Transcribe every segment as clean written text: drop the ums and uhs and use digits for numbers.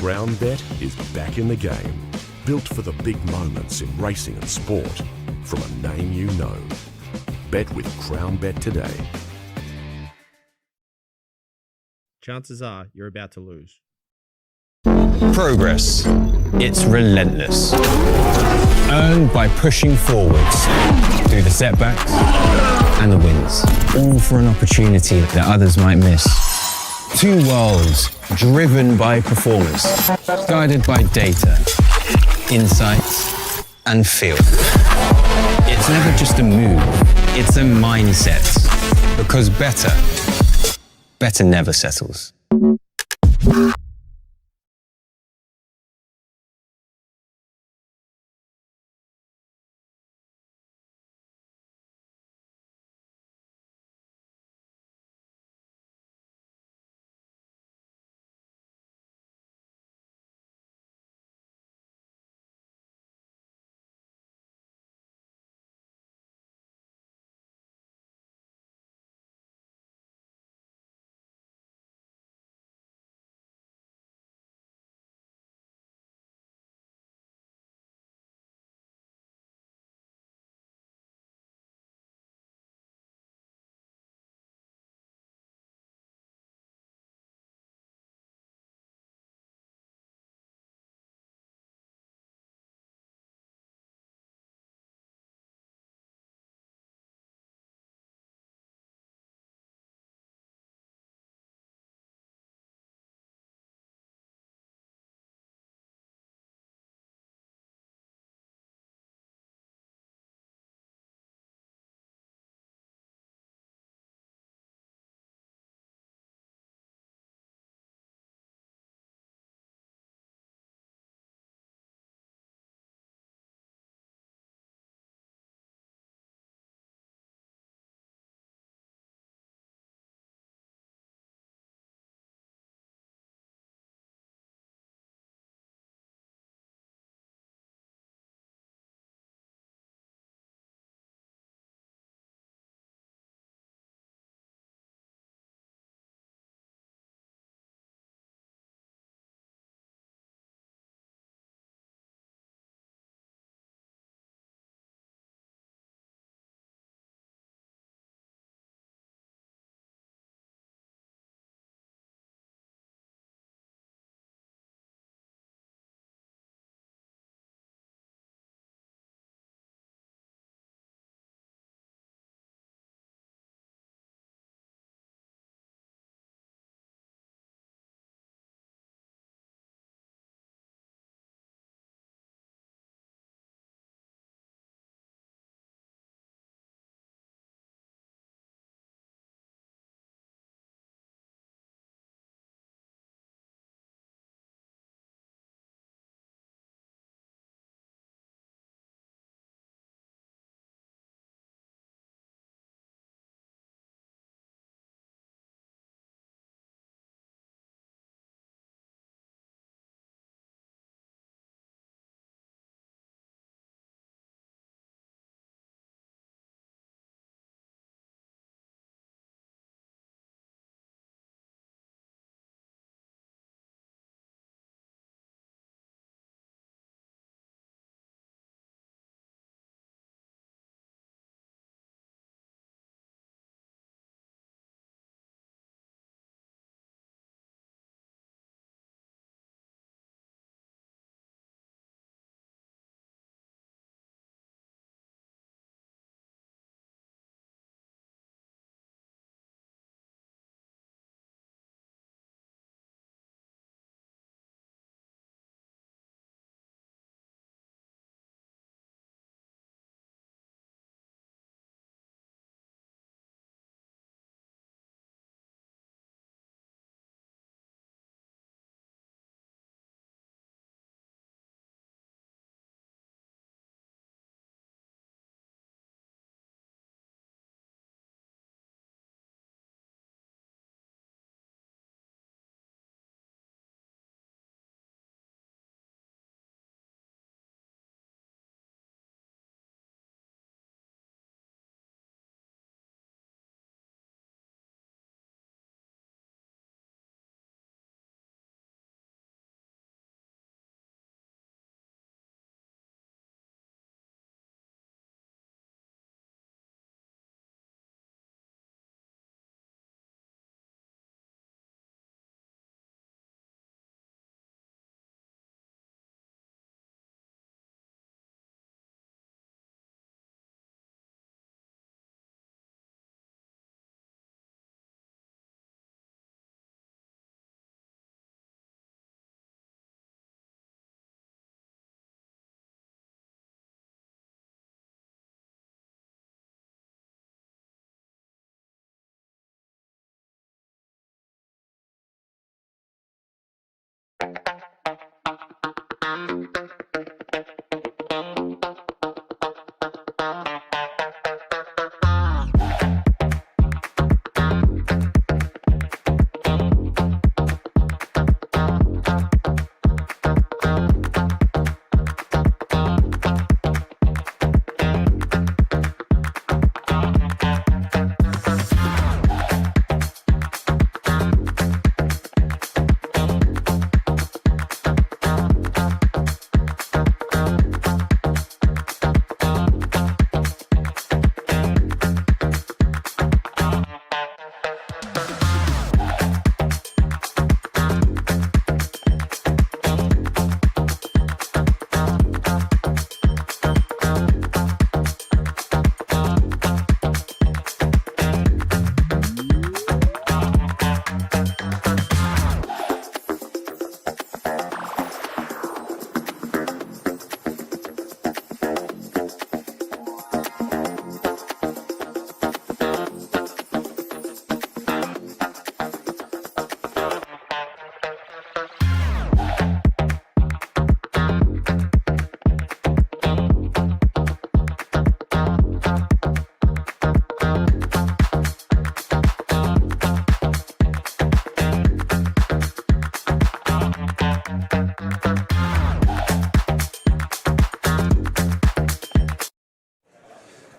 Crown Bet is back in the game, built for the big moments in racing and sport, from a name you know. Bet with Crown Bet today. Chances are you're about to lose. Progress. It's relentless. Earned by pushing forwards through the setbacks and the wins, all for an opportunity that others might miss. Two worlds driven by performance, guided by data, insights, and feel. It's never just a move, it's a mindset. Because better never settles.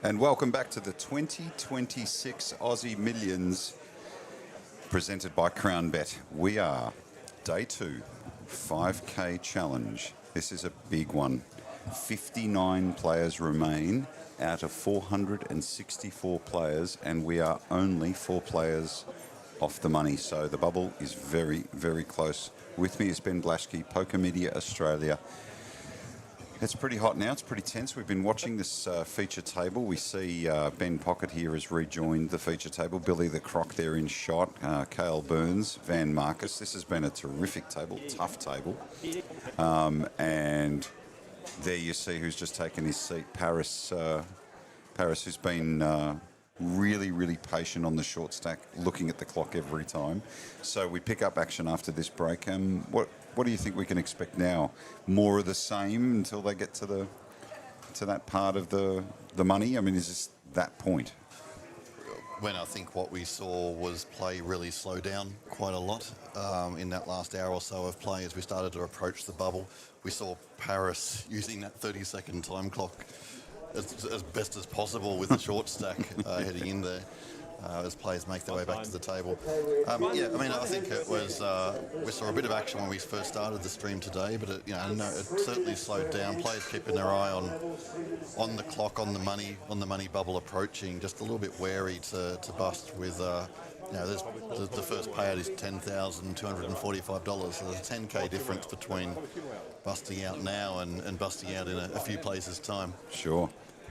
And welcome back to the 2026 Aussie Millions presented by Crown Bet. We are day 2, 5K challenge. This is a big one. 59 players remain out of 464 players, and we are only 4 players off the money. So the bubble is very, very close. With me is Ben Blaschke, Poker Media Australia. It's pretty hot now. It's pretty tense. We've been watching this feature table. We see Ben Pocket here has rejoined the feature table. Billy the Croc there in shot. Cale Burns, Van Marcus. This has been a terrific table, tough table. And there you see who's just taken his seat. Paris, who's been really, really patient on the short stack, looking at the clock every time. So we pick up action after this break. What do you think we can expect now? More of the same until they get to that part of the money? I mean, is this that point? When I think what we saw was play really slow down quite a lot in that last hour or so of play as we started to approach the bubble. We saw Paris using that 30-second time clock as best as possible with the short stack heading in there. As players make their way back to the table. Yeah, I mean, I think it was, we saw a bit of action when we first started the stream today, but it certainly slowed down. Players keeping their eye on the clock, on the money bubble approaching, just a little bit wary to bust with, there's the first payout is $10,245. So there's a 10K difference between busting out now and busting out in a few places' time. Sure.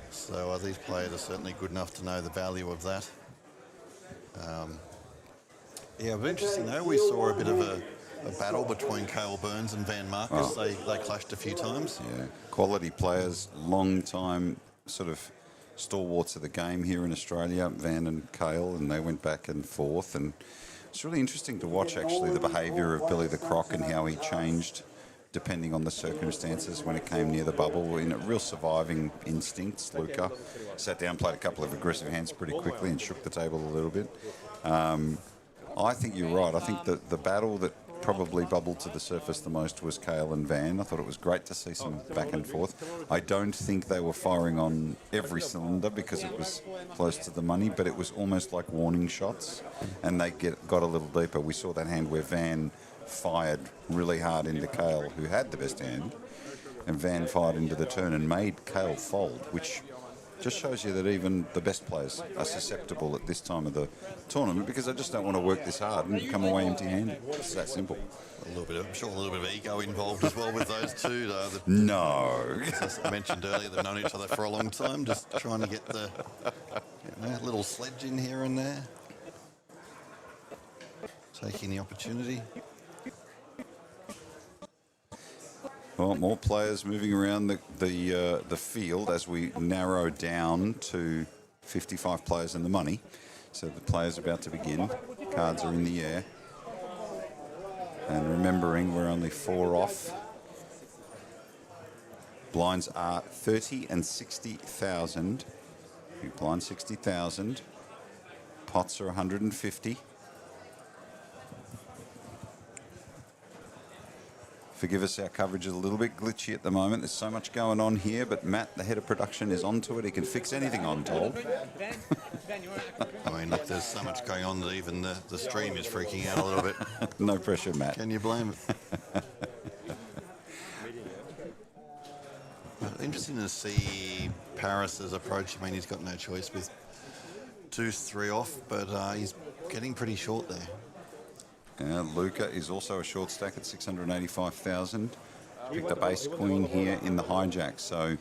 So these players are certainly good enough to know the value of that. Yeah, but interesting though, we saw a bit of a battle between Cale Burns and Van Marcus. They clashed a few times. Yeah, quality players, long time sort of stalwarts of the game here in Australia, Van and Cale, and they went back and forth. And it's really interesting to watch actually the behaviour of Billy the Croc and how he changed depending on the circumstances when it came near the bubble. In a real surviving instincts, Luca sat down, played a couple of aggressive hands pretty quickly and shook the table a little bit. I think you're right. I think that the battle that probably bubbled to the surface the most was Cale and Van. I thought it was great to see some back and forth. I don't think they were firing on every cylinder because it was close to the money, but it was almost like warning shots, and they got a little deeper. We saw that hand where Van fired really hard into Cale, who had the best hand, and Van fired into the turn and made Cale fold, which just shows you that even the best players are susceptible at this time of the tournament because they just don't want to work this hard and come away empty-handed. It's that simple. I'm sure a little bit of ego involved as well with those two. No. As I mentioned earlier, they've known each other for a long time, just trying to get the little sledge in here and there. Taking the opportunity. Well, more players moving around the field as we narrow down to 55 players in the money. So the players are about to begin. Cards are in the air. And remembering we're only 4 off Blinds are 30 and 60,000. Big blind 60,000. Pots are 150. Forgive us, our coverage is a little bit glitchy at the moment. There's so much going on here, but Matt, the head of production, is onto it. He can fix anything, I'm told. I mean, look, there's so much going on that even the stream is freaking out a little bit. No pressure, Matt. Can you blame it? Interesting to see Paris's approach. I mean, he's got no choice with 2-3 off, but he's getting pretty short there. Luca is also a short stack at 685,000. Picked up ace queen here in the hijack. So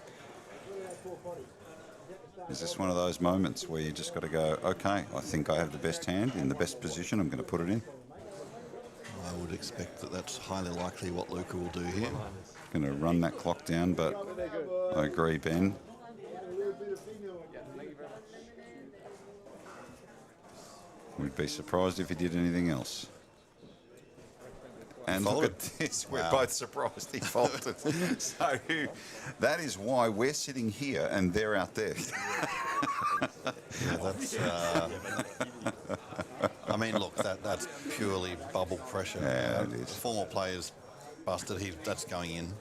is this one of those moments where you just got to go, okay, I think I have the best hand in the best position. I'm going to put it in. I would expect that that's highly likely what Luca will do here. Going to run that clock down, but I agree, Ben. We'd be surprised if he did anything else. And look at this, we're both surprised he folded. So that is why we're sitting here and they're out there. Yeah, that's. I mean, look, that's purely bubble pressure. Yeah, it is. Former players busted. That's going in,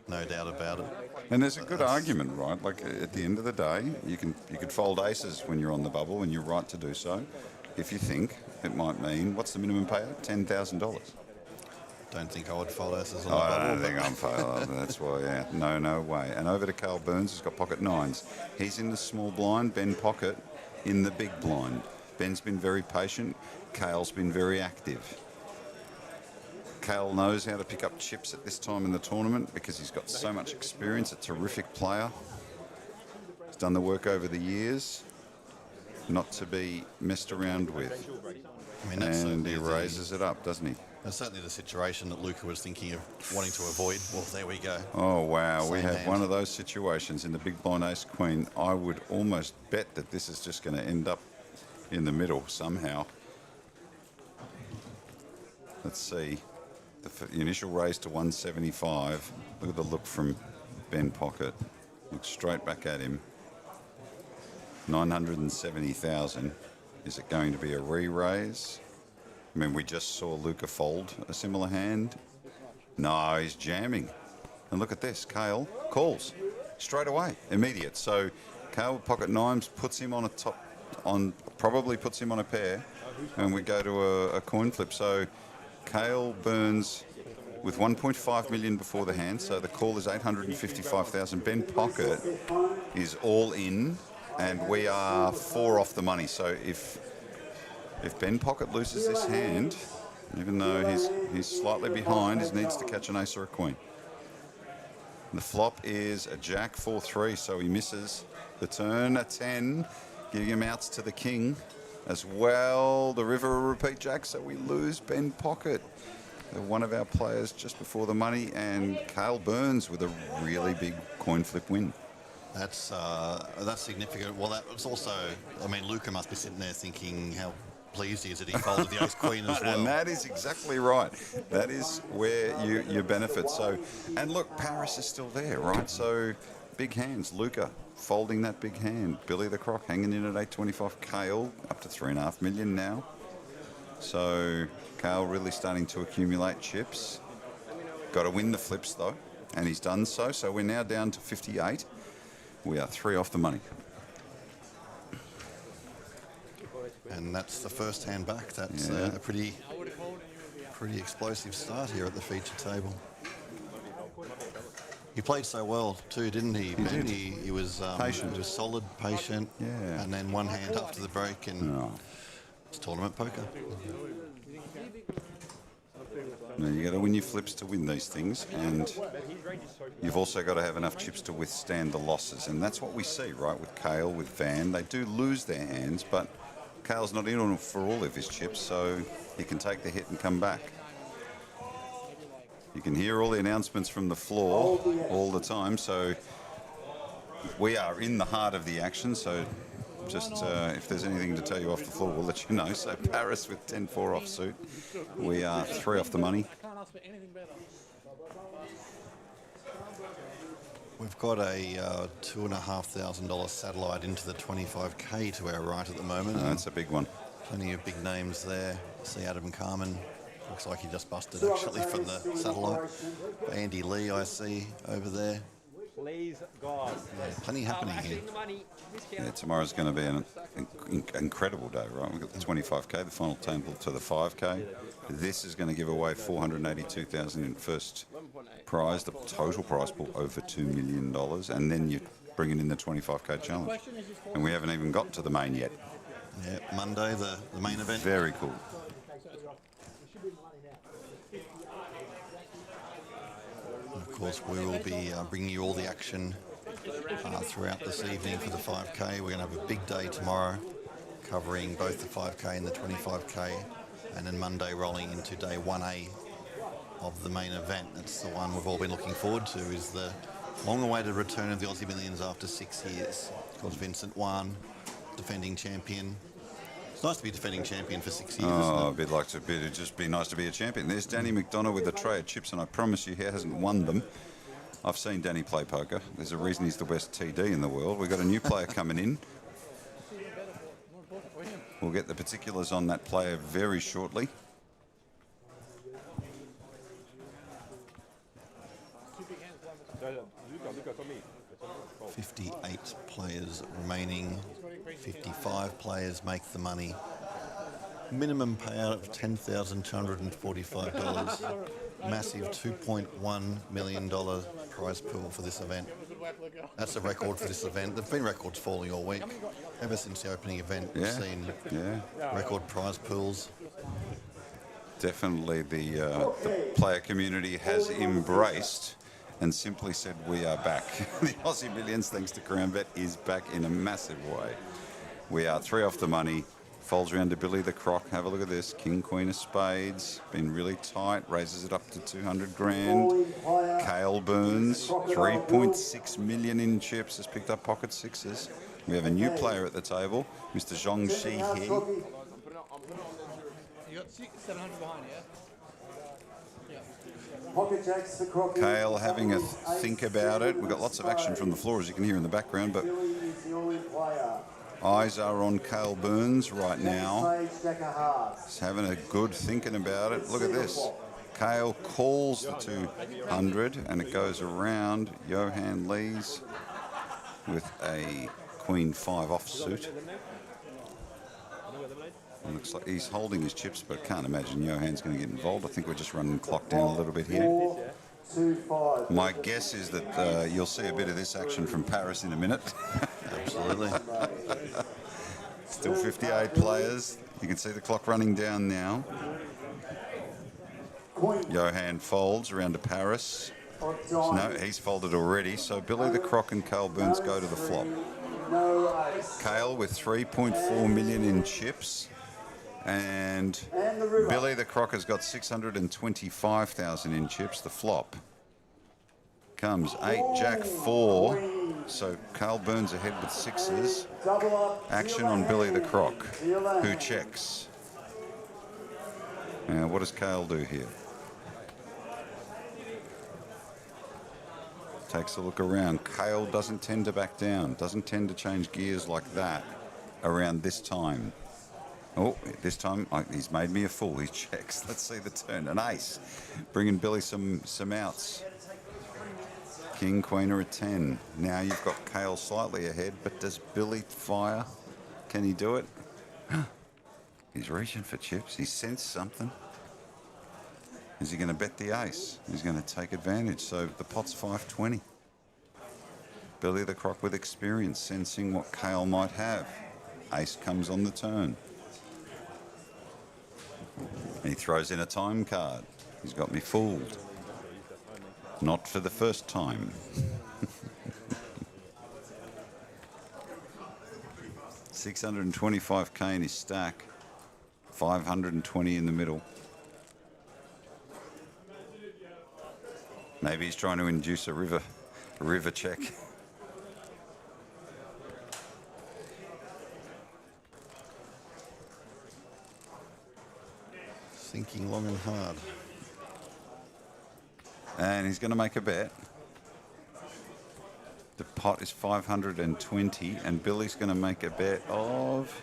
no doubt about it. And there's a good argument, right? Like at the end of the day, you could fold aces when you're on the bubble, and you're right to do so. If you think it might mean, what's the minimum payout? $10,000. Don't think I would fold aces on the I bubble. don't think I'm failing. That's why, yeah. No way. And over to Carl Burns, who's got pocket nines. He's in the small blind. Ben Pocket in the big blind. Ben's been very patient. Cale's been very active. Cale knows how to pick up chips at this time in the tournament because he's got so much experience. A terrific player. He's done the work over the years. Not to be messed around with. I mean, that's and he raises it up, doesn't he? That's certainly the situation that Luca was thinking of wanting to avoid. Well, there we go. Oh, wow. Same we have hand. one of those situations in the big blind ace queen. I would almost bet that this is just going to end up in the middle somehow. Let's see. The initial raise to 175. Look at the look from Ben Pocket. Looks straight back at him. 970,000. Is it going to be a re-raise? I mean, we just saw Luca fold a similar hand. No, he's jamming. And look at this. Cale calls straight away, immediate. So Cale with pocket nines puts him on a top, probably puts him on a pair, and we go to a coin flip. So Cale Burns with 1.5 million before the hand. So the call is 855,000. Ben Pocket is all in, and we are 4 off the money. So if Ben Pocket loses this hand, even though he's slightly behind, he needs to catch an ace or a queen. The flop is a jack 4-3, so he misses the turn. A 10, giving him outs to the king as well. The river will repeat jack, so we lose Ben Pocket. One of our players just before the money, and Cale Burns with a really big coin flip win. That's significant. Well, that was also. I mean, Luca must be sitting there thinking how pleased he is that he folded the ace queen as well. And that is exactly right. That is where you benefit. So, and look, Paris is still there, right? So, big hands. Luca folding that big hand. Billy the Croc hanging in at 825. Cale up to 3.5 million now. So, Cale really starting to accumulate chips. Got to win the flips though, and he's done so. So we're now down to 58. We are 3 off the money. And that's the first hand back. That's a pretty explosive start here at the feature table. He played so well too, didn't he? He was patient. He was solid, patient. Yeah. And then one hand after the break, and it's tournament poker. Now you got to win your flips to win these things, and you've also got to have enough chips to withstand the losses, and that's what we see, right? With Cale, with Van, they do lose their hands, but Cale's not in on for all of his chips, so he can take the hit and come back. You can hear all the announcements from the floor all the time, so we are in the heart of the action. So just if there's anything to tell you off the floor, we'll let you know. So Paris with 10-4 offsuit. We are 3 off the money. We've got a $2,500 satellite into the 25k to our right at the moment. That's a big one. Plenty of big names there. See Adam Carmen. Looks like he just busted actually from the satellite. Andy Lee I see over there. Please, guys. Yeah, plenty happening here. Yeah, tomorrow's going to be an incredible day, right? We've got the 25k, the final table to the 5k. This is going to give away 482,000 in first prize, the total prize pool over $2 million, and then you're bringing in the 25k challenge. And we haven't even got to the main yet. Yeah, Monday, the main event. Very cool. Of course, we will be bringing you all the action throughout this evening for the 5K. We're going to have a big day tomorrow, covering both the 5K and the 25K, and then Monday rolling into day 1A of the main event. That's the one we've all been looking forward to, is the long-awaited return of the Aussie Millions after 6 years. Of course, Vincent won, defending champion. It's nice to be defending champion for 6 years. Oh, it'd just be nice to be a champion. There's Danny McDonough with a tray of chips, and I promise you he hasn't won them. I've seen Danny play poker. There's a reason he's the best TD in the world. We've got a new player coming in. We'll get the particulars on that player very shortly. Luca, 58 players remaining. 55 players make the money. Minimum payout of $10,245. Massive $2.1 million prize pool for this event. That's a record for this event. There've been records falling all week. Ever since the opening event, we've seen record prize pools. Definitely the player community has embraced and simply said, we are back. The Aussie Millions, thanks to CrownBet, is back in a massive way. We are 3 off the money. Folds around to Billy the Croc. Have a look at this. King, Queen of Spades. Been really tight. Raises it up to 200 grand. Cale Burns. 3.6 million in chips. Has picked up pocket sixes. We have a new player at the table. Mr. Zhong Shi here. You got 700 behind, yeah? Cale having a think about it. We've got lots of action from the floor, as you can hear in the background, but eyes are on Cale Burns right now. He's having a good thinking about it. Look at this. Cale calls the 200 and it goes around Johan Lees with a Queen 5 offsuit. It looks like he's holding his chips, but can't imagine Johan's going to get involved. I think we're just running the clock down a little bit here. My guess is that you'll see a bit of this action from Paris in a minute. Absolutely. Still 58 players. You can see the clock running down now. Johan folds around to Paris. So no, he's folded already. So Billy the Croc and Cale Burns go to the flop. Cale with 3.4 million in chips. And Billy the Croc has got 625,000 in chips. The flop comes 8, Jack 4. So Cale Burns ahead with sixes. Action on Billy the Croc, who checks. Now, what does Cale do here? Takes a look around. Cale doesn't tend to back down, doesn't tend to change gears like that around this time. Oh, this time he's made me a fool. He checks. Let's see the turn. An ace. Bringing Billy some outs. King, Queen are a 10. Now you've got Cale slightly ahead, but does Billy fire? Can he do it? He's reaching for chips. He sensed something. Is he going to bet the ace? He's going to take advantage. So the pot's 520. Billy the Croc with experience, sensing what Cale might have. Ace comes on the turn. He throws in a time card. He's got me fooled. Not for the first time. $625K in his stack. 520 in the middle. Maybe he's trying to induce a river check. Thinking long and hard. And he's going to make a bet. The pot is 520, and Billy's going to make a bet of,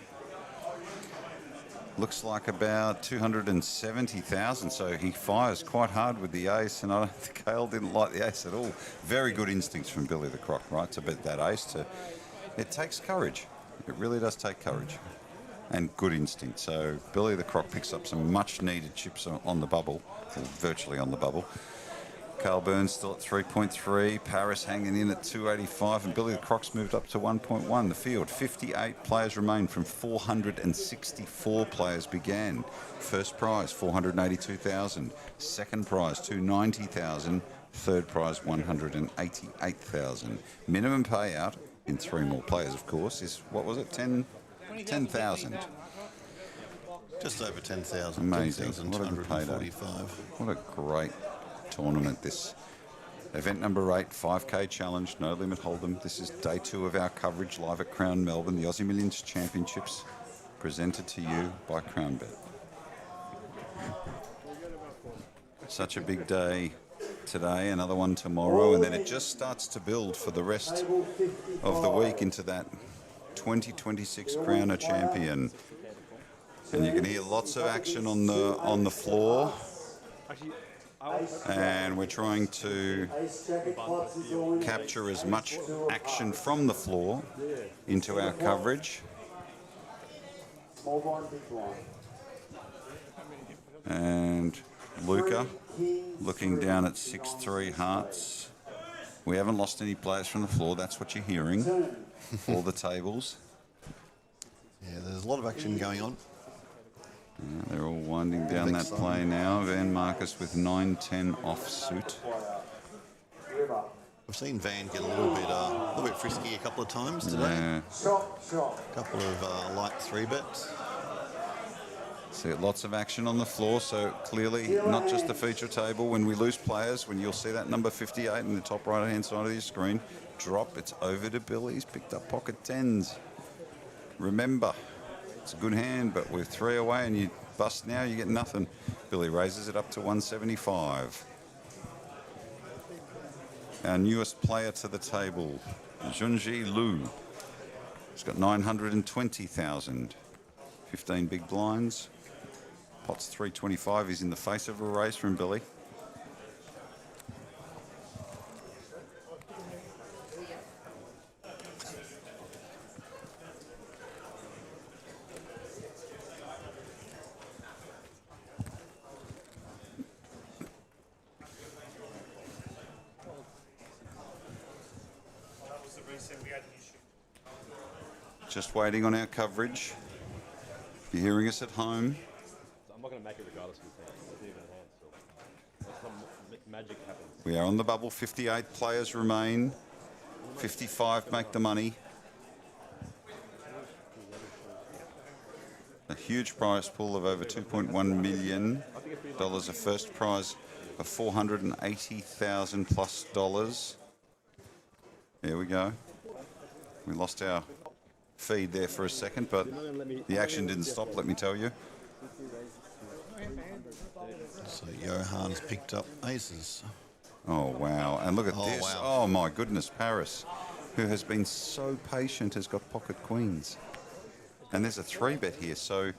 looks like about 270,000. So he fires quite hard with the ace, and I don't think Cale didn't like the ace at all. Very good instincts from Billy the Croc, right, to bet that ace. It takes courage. It really does take courage and good instinct. So Billy the Croc picks up some much-needed chips on the bubble, or virtually on the bubble. Carl Burns still at 3.3, Paris hanging in at 285, and Billy the Croc's moved up to 1.1. The field, 58 players remain from 464 players began. First prize, 482,000. Second prize, 290,000. Third prize, 188,000. Minimum payout, in 3 more players, of course, is, what was it, 10,000. Just over 10,000. Amazing. 10,245. What a great tournament this. Event number 8, 5K challenge, no limit hold'em. This is day 2 of our coverage live at Crown Melbourne, the Aussie Millions Championships, presented to you by CrownBet. Such a big day today, another one tomorrow, and then it just starts to build for the rest of the week into that 2026 Crown a Champion. And you can hear lots of action on the floor. And we're trying to capture as much action from the floor into our coverage. And Luca looking down at 6-3 hearts. We haven't lost any players from the floor. That's what you're hearing. All the tables. Yeah, there's a lot of action going on. Yeah, they're all winding down that play now. Van Marcus with 9-10 offsuit. We've seen Van get a little bit frisky a couple of times today. Yeah. A couple of light 3-bets. See lots of action on the floor, so clearly not just the feature table. When we lose players, when you'll see that number 58 in the top right-hand side of your screen, drop, it's over to Billy. He's picked up pocket 10s. Remember, it's a good hand, but with 3 away and you bust now, you get nothing. Billy raises it up to 175. Our newest player to the table, Junji Lu. He's got 920,000. 15 big blinds. Pot's 325. He's in the face of a raise from Billy. Just waiting on our coverage. If you're hearing us at home. I'm not going to make it regardless of the thing. It's even a hand, so some magic happens. We are on the bubble. 58 players remain. 55 make the money. A huge prize pool of over $2.1 million. A first prize of $480,000 plus dollars. There we go. We lost our feed there for a second, but the action didn't stop, let me tell you. So Johan's picked up aces. Oh, wow. And look at this. Wow. Oh, my goodness. Paris, who has been so patient, has got pocket queens. And there's a 3-bet here, so...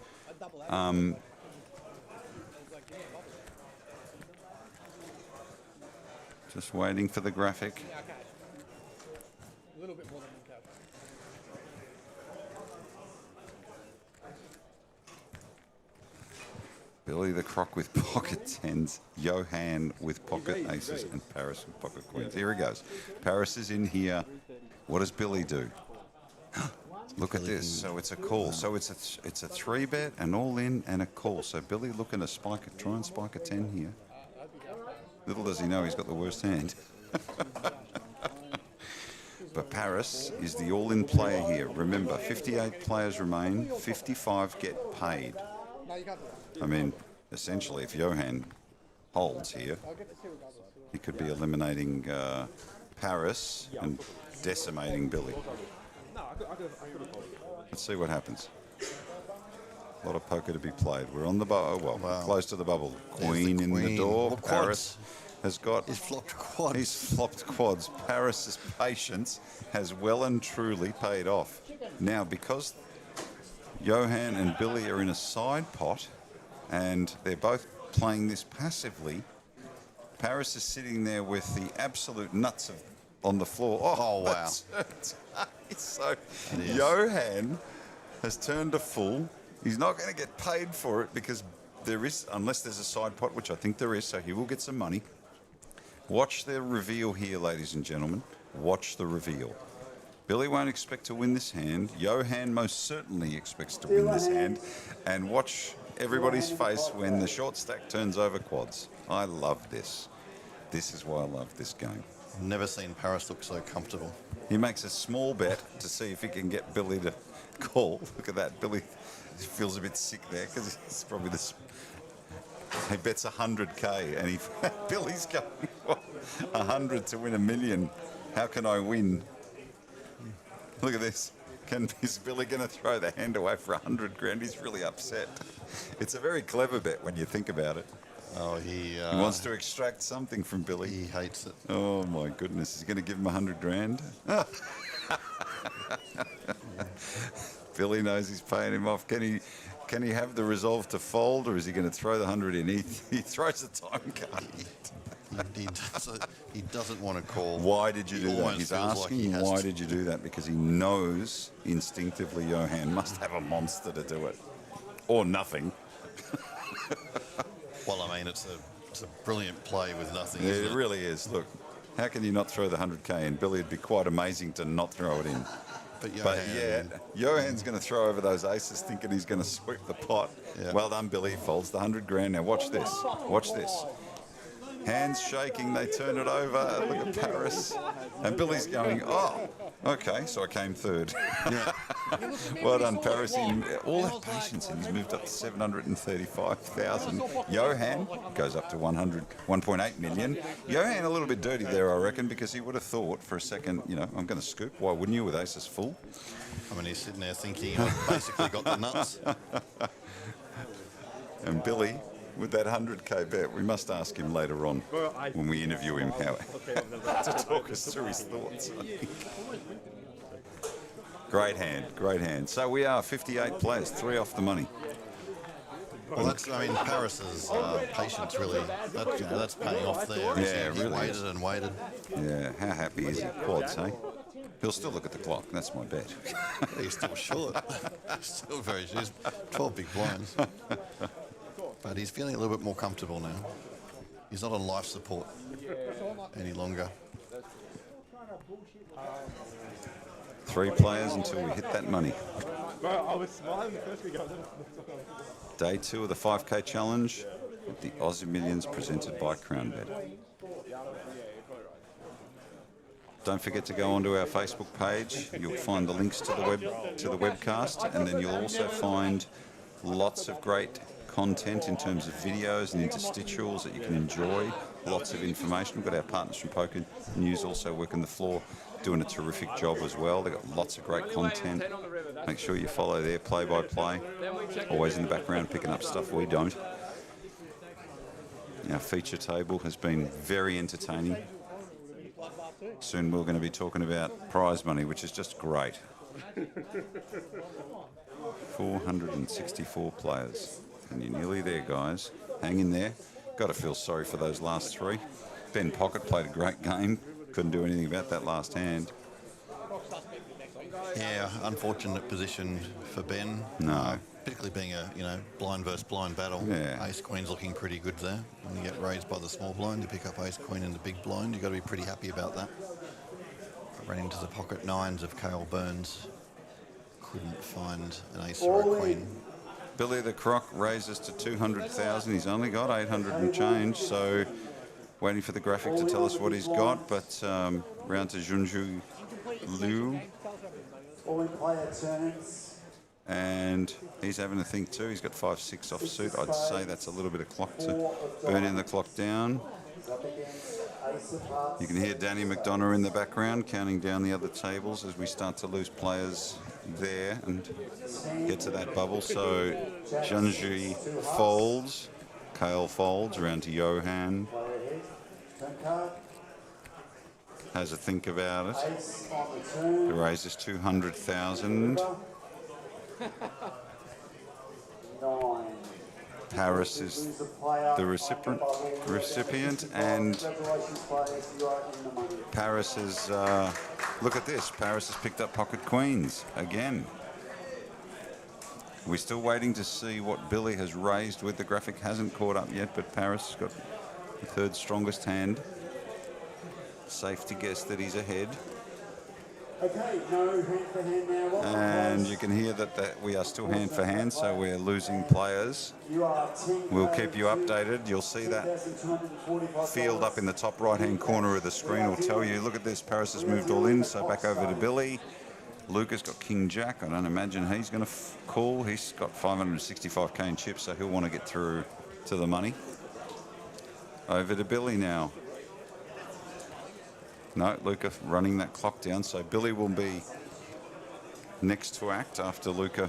just waiting for the graphic. Billy the Croc with pocket 10s, Johan with pocket aces, and Paris with pocket queens. Here he goes. Paris is in here. What does Billy do? Look at this. So it's a call. So it's a 3-bet, an all-in, and a call. So Billy looking to try and spike a 10 here. Little does he know he's got the worst hand. But Paris is the all-in player here. Remember, 58 players remain, 55 get paid. I mean, essentially, if Johan holds here, he could be eliminating Paris and decimating Billy. Let's see what happens. A lot of poker to be played. We're on the bubble. Well, close to the bubble. Queen in the door. Paris has got... He's flopped quads. He's flopped quads. Paris's patience has well and truly paid off. Now, because Johan and Billy are in a side pot and they're both playing this passively, Paris is sitting there with the absolute nuts on the floor. Oh, wow. So Johan has turned a full. He's not going to get paid for it because there is, unless there's a side pot, which I think there is, so he will get some money. Watch the reveal here, ladies and gentlemen. Watch the reveal. Billy won't expect to win this hand. Johan most certainly expects to win this hand. And watch everybody's face when the short stack turns over quads. I love this. This is why I love this game. Never seen Paris look so comfortable. He makes a small bet to see if he can get Billy to call. Look at that. Billy feels a bit sick there because it's probably this. He bets 100K and Billy's going, 100 to win $1 million. How can I win? Look at this. Is Billy going to throw the hand away for 100 grand? He's really upset. It's a very clever bet when you think about it. Oh, he wants to extract something from Billy. He hates it. Oh my goodness! He's going to give him 100 grand. Billy knows he's paying him off. Can he have the resolve to fold, or is he going to throw the 100 in? He throws the time card. He doesn't want to call. Why did you do that? He's asking why did you do that? Because he knows instinctively Johan must have a monster to do it, or nothing. Well, I mean, it's a brilliant play with nothing, isn't It really is. Look, how can you not throw the 100K in? Billy, it'd be quite amazing to not throw it in. But yeah, Johan's going to throw over those aces thinking he's going to sweep the pot. Yeah. Well done, Billy. He folds the 100 grand. Now watch this. Watch this. Hands shaking, they turn it over. Look at Paris. And Billy's going, oh, okay, so I came third. Yeah. Well done, Paris. All that patience, and he's moved up to 735,000. Johan goes up to 1.8 million. Johan a little bit dirty there, I reckon, because he would have thought for a second, you know, I'm going to scoop. Why wouldn't you with aces full? I mean, he's sitting there thinking, I've basically got the nuts. And Billy, with that 100K bet, we must ask him later on when we interview him how to talk us through his thoughts. I think. Great hand, great hand. So we are 58 players, 3 off the money. Well, I mean, Paris's patience really, that's paying off there. Yeah, he really waited and waited. Yeah, how happy is he? Quads, hey? He'll still look at the clock, that's my bet. He's still short. Still very short. 12 big blinds. But he's feeling a little bit more comfortable now. He's not on life support any longer. 3 players until we hit that money. Day 2 of the 5K challenge with the Aussie Millions presented by CrownBet. Don't forget to go onto our Facebook page. You'll find the links to the webcast, and then you'll also find lots of great content in terms of videos and interstitials that you can enjoy. Lots of information. We've got our partners from Poker News also working the floor, doing a terrific job as well. They've got lots of great content. Make sure you follow their play-by-play. Always in the background picking up stuff we don't. Our feature table has been very entertaining. Soon we're going to be talking about prize money, which is just great. 464 players. And you're nearly there, guys. Hang in there. Got to feel sorry for those last 3. Ben Pocket played a great game. Couldn't do anything about that last hand. Yeah, unfortunate position for Ben. No. Particularly being a blind versus blind battle. Yeah. Ace Queen's looking pretty good there. When you get raised by the small blind, you pick up Ace Queen in the big blind. You've got to be pretty happy about that. Ran into the pocket 9s of Cale Burns. Couldn't find an ace or a queen. Billy the Croc raises to 200,000. He's only got 800 and change, so waiting for the graphic to tell us what he's got. But round to Junju Liu. And he's having a think too. He's got 5-6 off suit. I'd say that's a little bit of clock to burn in the clock down. You can hear Danny McDonough in the background counting down the other tables as we start to lose players there and get to that bubble. So Junji folds, Cale folds around to Johan. has a think about it. Ace on the turn. The raise is 200,000. 9. Paris is Lose a player the on recipient, and Congratulations, players. You are in the money. Paris has, look at this, Paris has picked up pocket queens again. We're still waiting to see what Billy has raised with. The graphic hasn't caught up yet, but Paris has got the third strongest hand. Safe to guess that he's ahead. Okay, no hand for hand now. And you can hear that we are still hand for hand, so we're losing players. You are 10. We'll keep you updated. You'll see that field up in the top right-hand corner of the screen will tell you. Look at this, Paris has moved all in, so back over to Billy. Luca's got King Jack. I don't imagine he's going to call. He's got 565k in chips, so he'll want to get through to the money. Over to Billy now. No, Luca running that clock down, so Billy will be next to act after Luca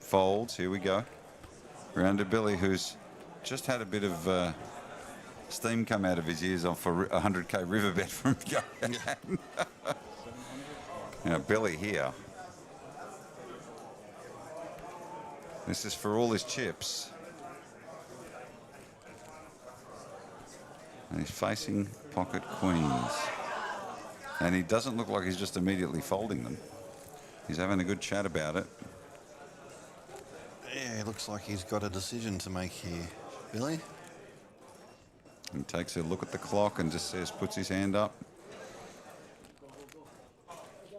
folds. Here we go. Round to Billy, who's just had a bit of steam come out of his ears off a 100k river bet from Johan. Now, Billy here. This is for all his chips. And he's facing pocket queens. And he doesn't look like he's just immediately folding them. He's having a good chat about it. Yeah, it looks like he's got a decision to make here. Billy? He takes a look at the clock and just says, puts his hand up.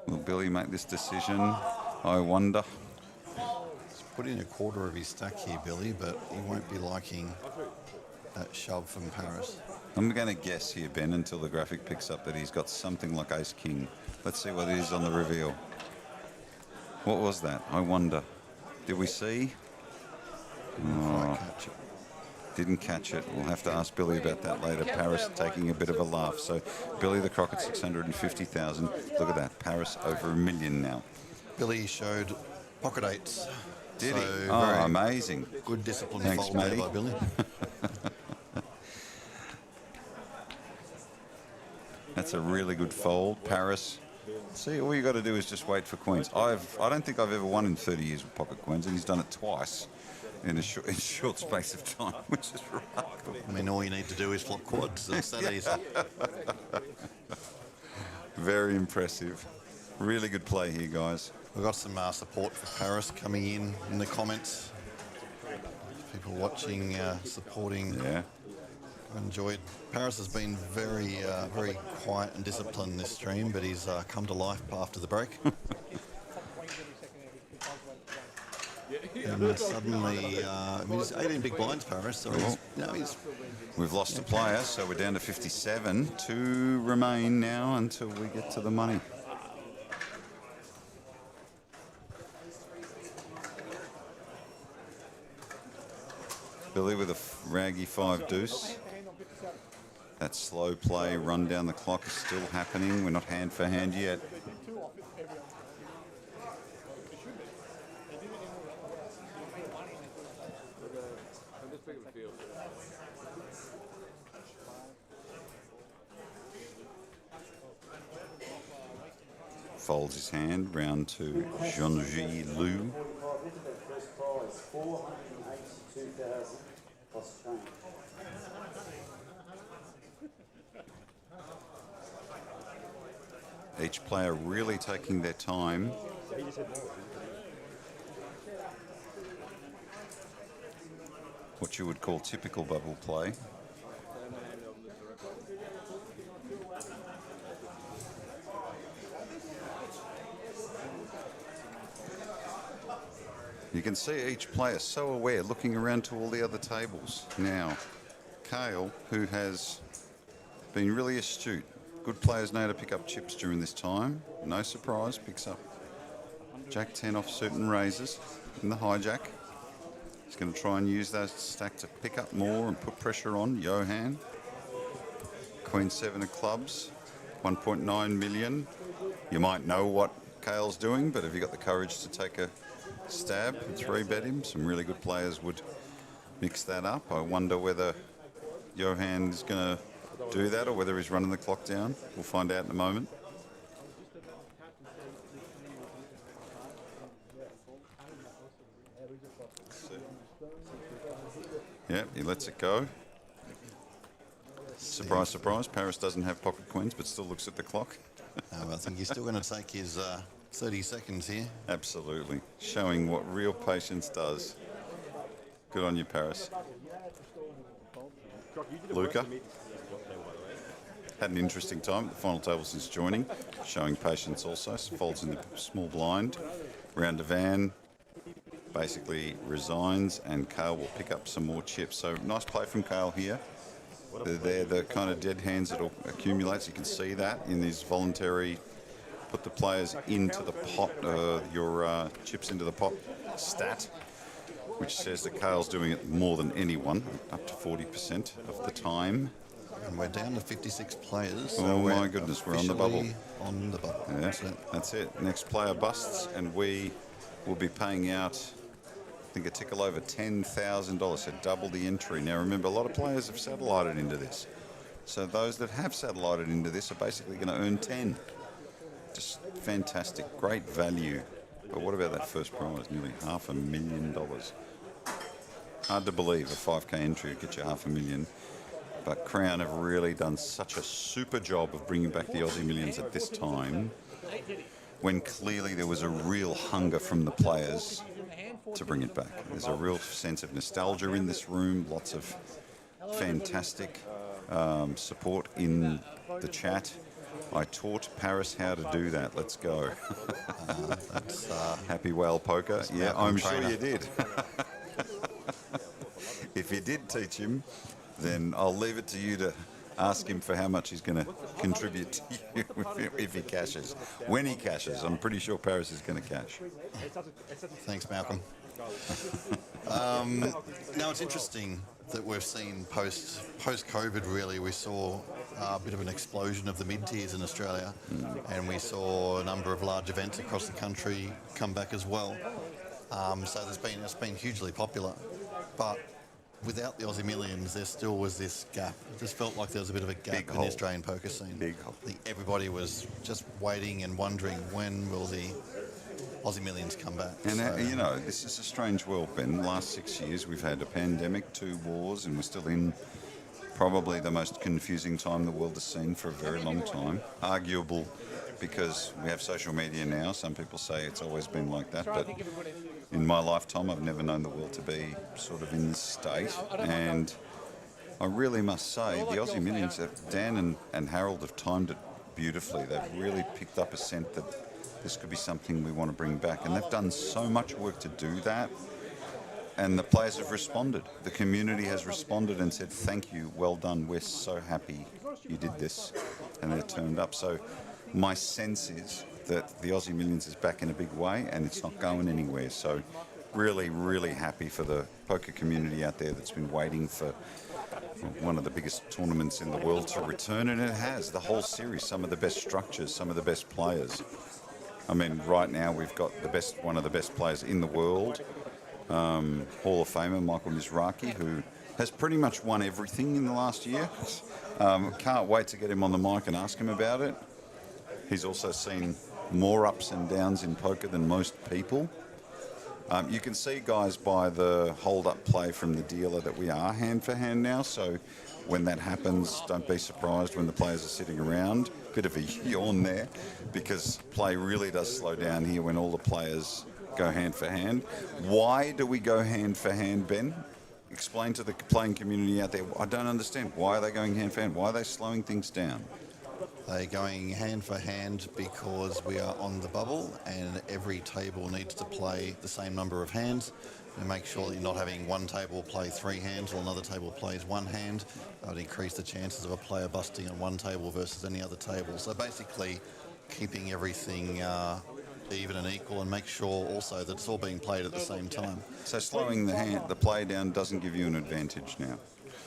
Will Billy make this decision? I wonder. He's put in a quarter of his stack here, Billy, but he won't be liking that shove from Paris. I'm going to guess here, Ben, until the graphic picks up that he's got something like Ace-King. Let's see what it is on the reveal. What was that? I wonder. Did we see? Oh, Catch it. didn't catch it. We'll have to ask Billy about that later. Paris taking a bit of a laugh. So Billy the Croc at 650,000. Look at that. Paris over $1 million now. Billy showed pocket eights. Did So he? very Oh, amazing. Good discipline Thanks, fold there Matty. by Billy. That's a really good fold. Paris. See, all you got to do is just wait for queens. I don't think I've ever won in 30 years with pocket queens, and he's done it twice in a short space of time, which is remarkable. I mean, all you need to do is flop quads. It's that easy. Very impressive. Really good play here, guys. We've got some support for Paris coming in the comments. People watching, supporting. Yeah. Enjoyed. Paris has been very, very quiet and disciplined this stream, but he's come to life after the break. And suddenly, I mean, he's 18 big blinds, Paris. So he's We've lost a player, so we're down to 57. 2 remain now until we get to the money. Billy with a raggy 5 deuce. That slow play, run down the clock is still happening. We're not hand for hand yet. Folds his hand round to Jean-Ji Liu. First prize, 482,000 plus change. Each player really taking their time. What you would call typical bubble play. You can see each player so aware, looking around to all the other tables. Now, Kale, who has been really astute. Good players know to pick up chips during this time. No surprise, picks up Jack 10 off certain raises in the hijack. He's going to try and use that stack to pick up more and put pressure on Johan. Queen 7 of clubs, 1.9 million. You might know what Kale's doing, but have you got the courage to take a stab and 3-bet him? Some really good players would mix that up. I wonder whether Johan is going to do that or whether he's running the clock down. We'll find out in a moment. Yeah, he lets it go. Surprise, surprise. Paris doesn't have pocket queens, but still looks at the clock. I think he's still going to take his 30 seconds here. Absolutely. Showing what real patience does. Good on you, Paris. Luca had an interesting time at the final table since joining, showing patience also. Folds in the small blind. Round to Van. Basically resigns, and Kale will pick up some more chips. So nice play from Kale here. They're the kind of dead hands that will accumulate. You can see that in these voluntary put the players into the pot, your chips into the pot stat, which says that Kale's doing it more than anyone, up to 40% of the time. And we're down to 56 players. Oh my goodness, we're on the bubble. On the bubble. Yeah, that's it. Next player busts, and we will be paying out, I think, a tickle over $10,000, so double the entry. Now remember, a lot of players have satellited into this. So those that have satellited into this are basically going to earn 10. Just fantastic, great value. But what about that first prize? Nearly $500,000. Hard to believe a 5K entry would get you $500,000. But Crown have really done such a super job of bringing back the Aussie Millions at this time, when clearly there was a real hunger from the players to bring it back. There's a real sense of nostalgia in this room, lots of fantastic support in the chat. I taught Paris how to do that. Let's go. Happy Whale Poker. Yeah, I'm sure you did. If you did teach him, then I'll leave it to you to ask him for how much he's going to contribute to you if he cashes. When he cashes, I'm pretty sure Paris is going to cash. Thanks, Malcolm. Now, it's interesting that we've seen post-COVID, really, we saw a bit of an explosion of the mid-tiers in Australia, and we saw a number of large events across the country come back as well. So it's been hugely popular. But without the Aussie Millions, there still was this gap. It just felt like there was a bit of a gap in the Australian poker scene. Big hole. Everybody was just waiting and wondering, when will the Aussie Millions come back? And you know, this is a strange world, Ben. The last 6 years we've had a pandemic, 2 wars, and we're still in probably the most confusing time the world has seen for a very long time. Arguable because we have social media now. Some people say it's always been like that, but in my lifetime I've never known the world to be sort of in this state. And I really must say the Aussie Millions, Dan and Harold have timed it beautifully. They've really picked up a scent that this could be something we want to bring back, and they've done so much work to do that. And the players have responded. The community has responded and said, thank you, well done, we're so happy you did this. And they're turned up. So my sense is that the Aussie Millions is back in a big way, and it's not going anywhere. So really, really happy for the poker community out there that's been waiting for one of the biggest tournaments in the world to return, and it has. The whole series, some of the best structures, some of the best players. I mean, right now we've got one of the best players in the world, Hall of Famer Michael Mizrachi, who has pretty much won everything in the last year. Can't wait to get him on the mic and ask him about it. He's also seen more ups and downs in poker than most people. You can see, guys, by the hold-up play from the dealer that we are hand for hand now. So when that happens, don't be surprised when the players are sitting around. Bit of a yawn there, because play really does slow down here when all the players go hand for hand. Why do we go hand for hand, Ben? Explain to the playing community out there. I don't understand. Why are they going hand for hand? Why are they slowing things down? They're going hand for hand because we are on the bubble, and every table needs to play the same number of hands, and make sure that you're not having one table play 3 hands while another table plays 1 hand. That would increase the chances of a player busting on one table versus any other table. So basically keeping everything even and equal, and make sure also that it's all being played at the same time. So slowing the play down doesn't give you an advantage now,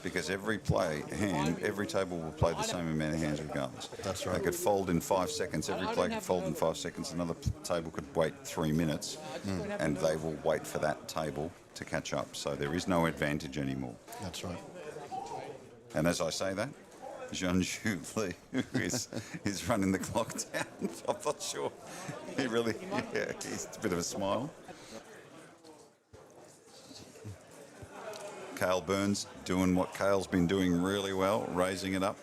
because every table will play the same amount of hands regardless. That's right. They could fold in 5 seconds. Every play could fold in 5 seconds. Another table could wait 3 minutes, and they will wait for that table to catch up. So there is no advantage anymore. That's right. And as I say that, Zhangzhu Li, who is running the clock down. I'm not sure. He really, yeah, he's a bit of a smile. Cale Burns doing what Cale's been doing really well, raising it up.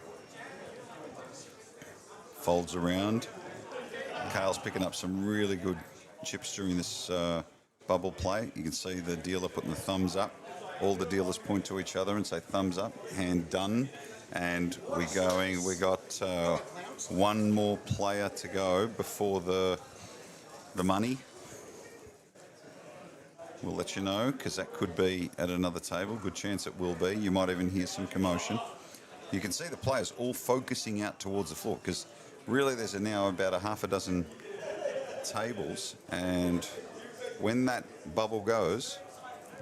Folds around. Cale's picking up some really good chips during this bubble play. You can see the dealer putting the thumbs up. All the dealers point to each other and say thumbs up, hand done. And we got one more player to go before the money. We'll let you know, because that could be at another table. Good chance it will be. You might even hear some commotion. You can see the players all focusing out towards the floor, because really there's now about a half a dozen tables, and when that bubble goes,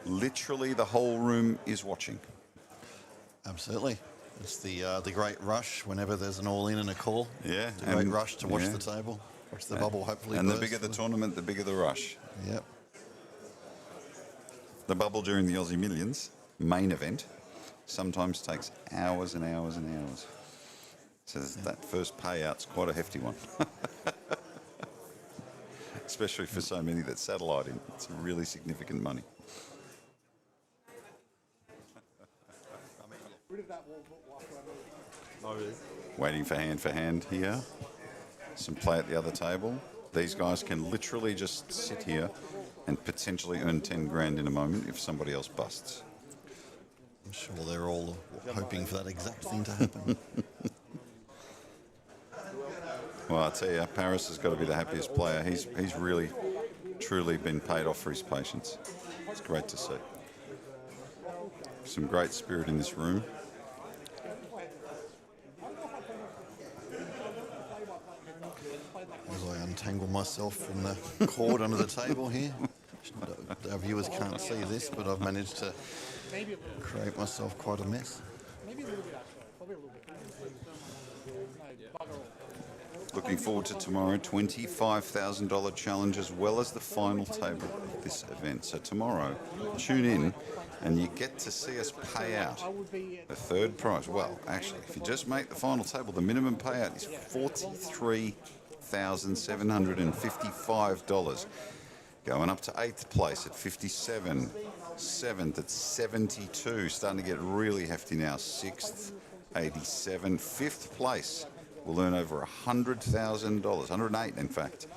literally the whole room is watching. Absolutely. It's the great rush whenever there's an all-in and a call. Yeah. It's a great rush to watch the table, watch the bubble hopefully And burst. the bigger the tournament, the bigger the rush. Yep. The bubble during the Aussie Millions main event sometimes takes hours and hours and hours. So that first payout's quite a hefty one. Especially for so many that satellite in. It's really significant money. Waiting for hand here. Some play at the other table. These guys can literally just sit here and potentially earn 10 grand in a moment if somebody else busts. I'm sure they're all hoping for that exact thing to happen. Well, I tell you, Paris has got to be the happiest player. He's really, truly been paid off for his patience. It's great to see. Some great spirit in this room. As I untangle myself from the cord under the table here. Our viewers can't see this, but I've managed to create myself quite a mess. Looking forward to tomorrow, $25,000 challenge as well as the final table of this event. So tomorrow, tune in and you get to see us pay out the third prize. Well, actually, if you just make the final table, the minimum payout is $43,755. Going up to 8th place at 57, 7th at 72, starting to get really hefty now. 6th, 87, 5th place will earn over $100,000, 108 in fact.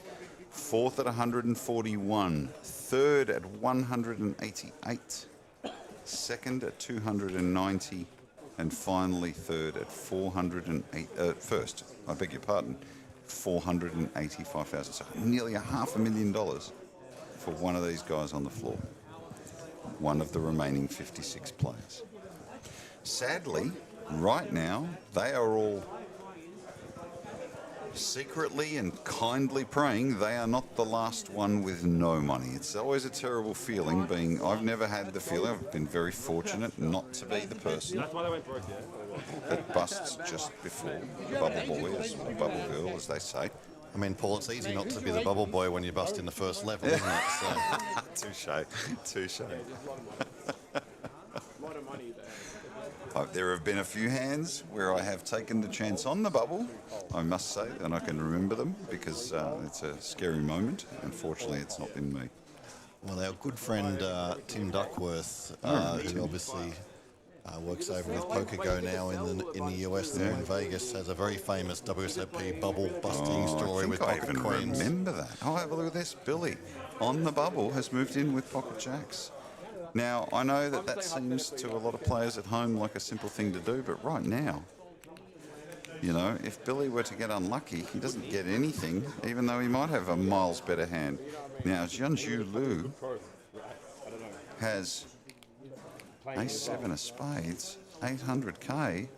4th at 141, 3rd at 188, 2nd at 290, and finally 3rd at 408. First, I beg your pardon, $485,000. So nearly $500,000 for one of these guys on the floor. One of the remaining 56 players. Sadly, right now, they are all secretly and kindly praying they are not the last one with no money. It's always a terrible feeling being, I've never had the feeling, I've been very fortunate not to be the person that busts just before the bubble boy, or bubble girl, as they say. I mean, Paul, it's easy not to be the bubble boy when you bust in the first level, isn't it? So. Touche. There have been a few hands where I have taken the chance on the bubble, I must say, and I can remember them because it's a scary moment. Unfortunately, it's not been me. Well, our good friend Tim Duckworth, who obviously works over with PokerGo now in the US, there in Vegas, has a very famous WSOP bubble busting story with pocket queens. I remember that. Oh, have a look at this. Billy, on the bubble, has moved in with pocket jacks. Now, I know that seems to a lot of players at home like a simple thing to do, but right now, you know, if Billy were to get unlucky, he doesn't get anything, even though he might have a miles better hand. Now, Zhangzhu Li has Ace-7 of spades, 800k,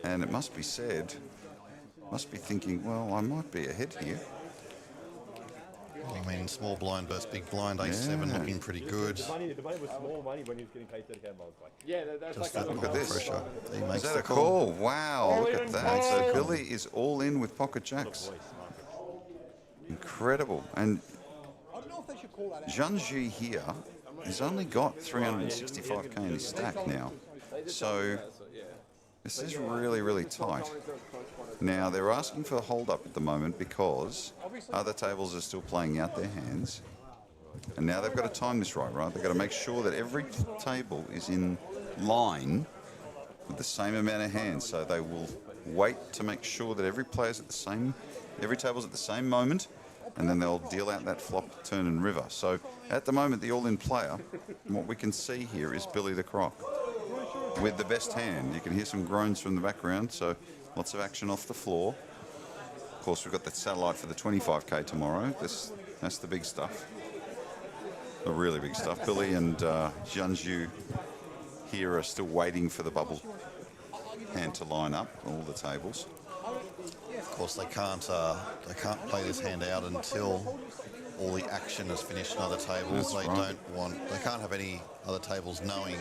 and it must be said, must be thinking, well, I might be ahead here. I mean, small blind versus big blind, Ace-7 looking pretty good. The money was small money when he was getting paid 30k a month. Yeah, that's Just like that Look at this. pressure. He Is makes that the a call? Wow, look at that. So call. Billy is all in with pocket jacks. Incredible. And Zhangzhu here has only got 365k in his stack now. So This is really, really tight. Now, they're asking for a hold-up at the moment because other tables are still playing out their hands. And now they've got to time this right? They've got to make sure that every table is in line with the same amount of hands. So they will wait to make sure that every table's at the same moment, and then they'll deal out that flop, turn, and river. So at the moment, the all-in player, what we can see here is Billy the Croc with the best hand. You can hear some groans from the background, so lots of action off the floor. Of course, we've got that satellite for the 25k tomorrow. That's the big stuff. The really big stuff. Billy and Jianzhu here are still waiting for the bubble hand to line up, all the tables. Of course, they can't play this hand out until all the action is finished on other tables. That's they right. they can't have any other tables knowing.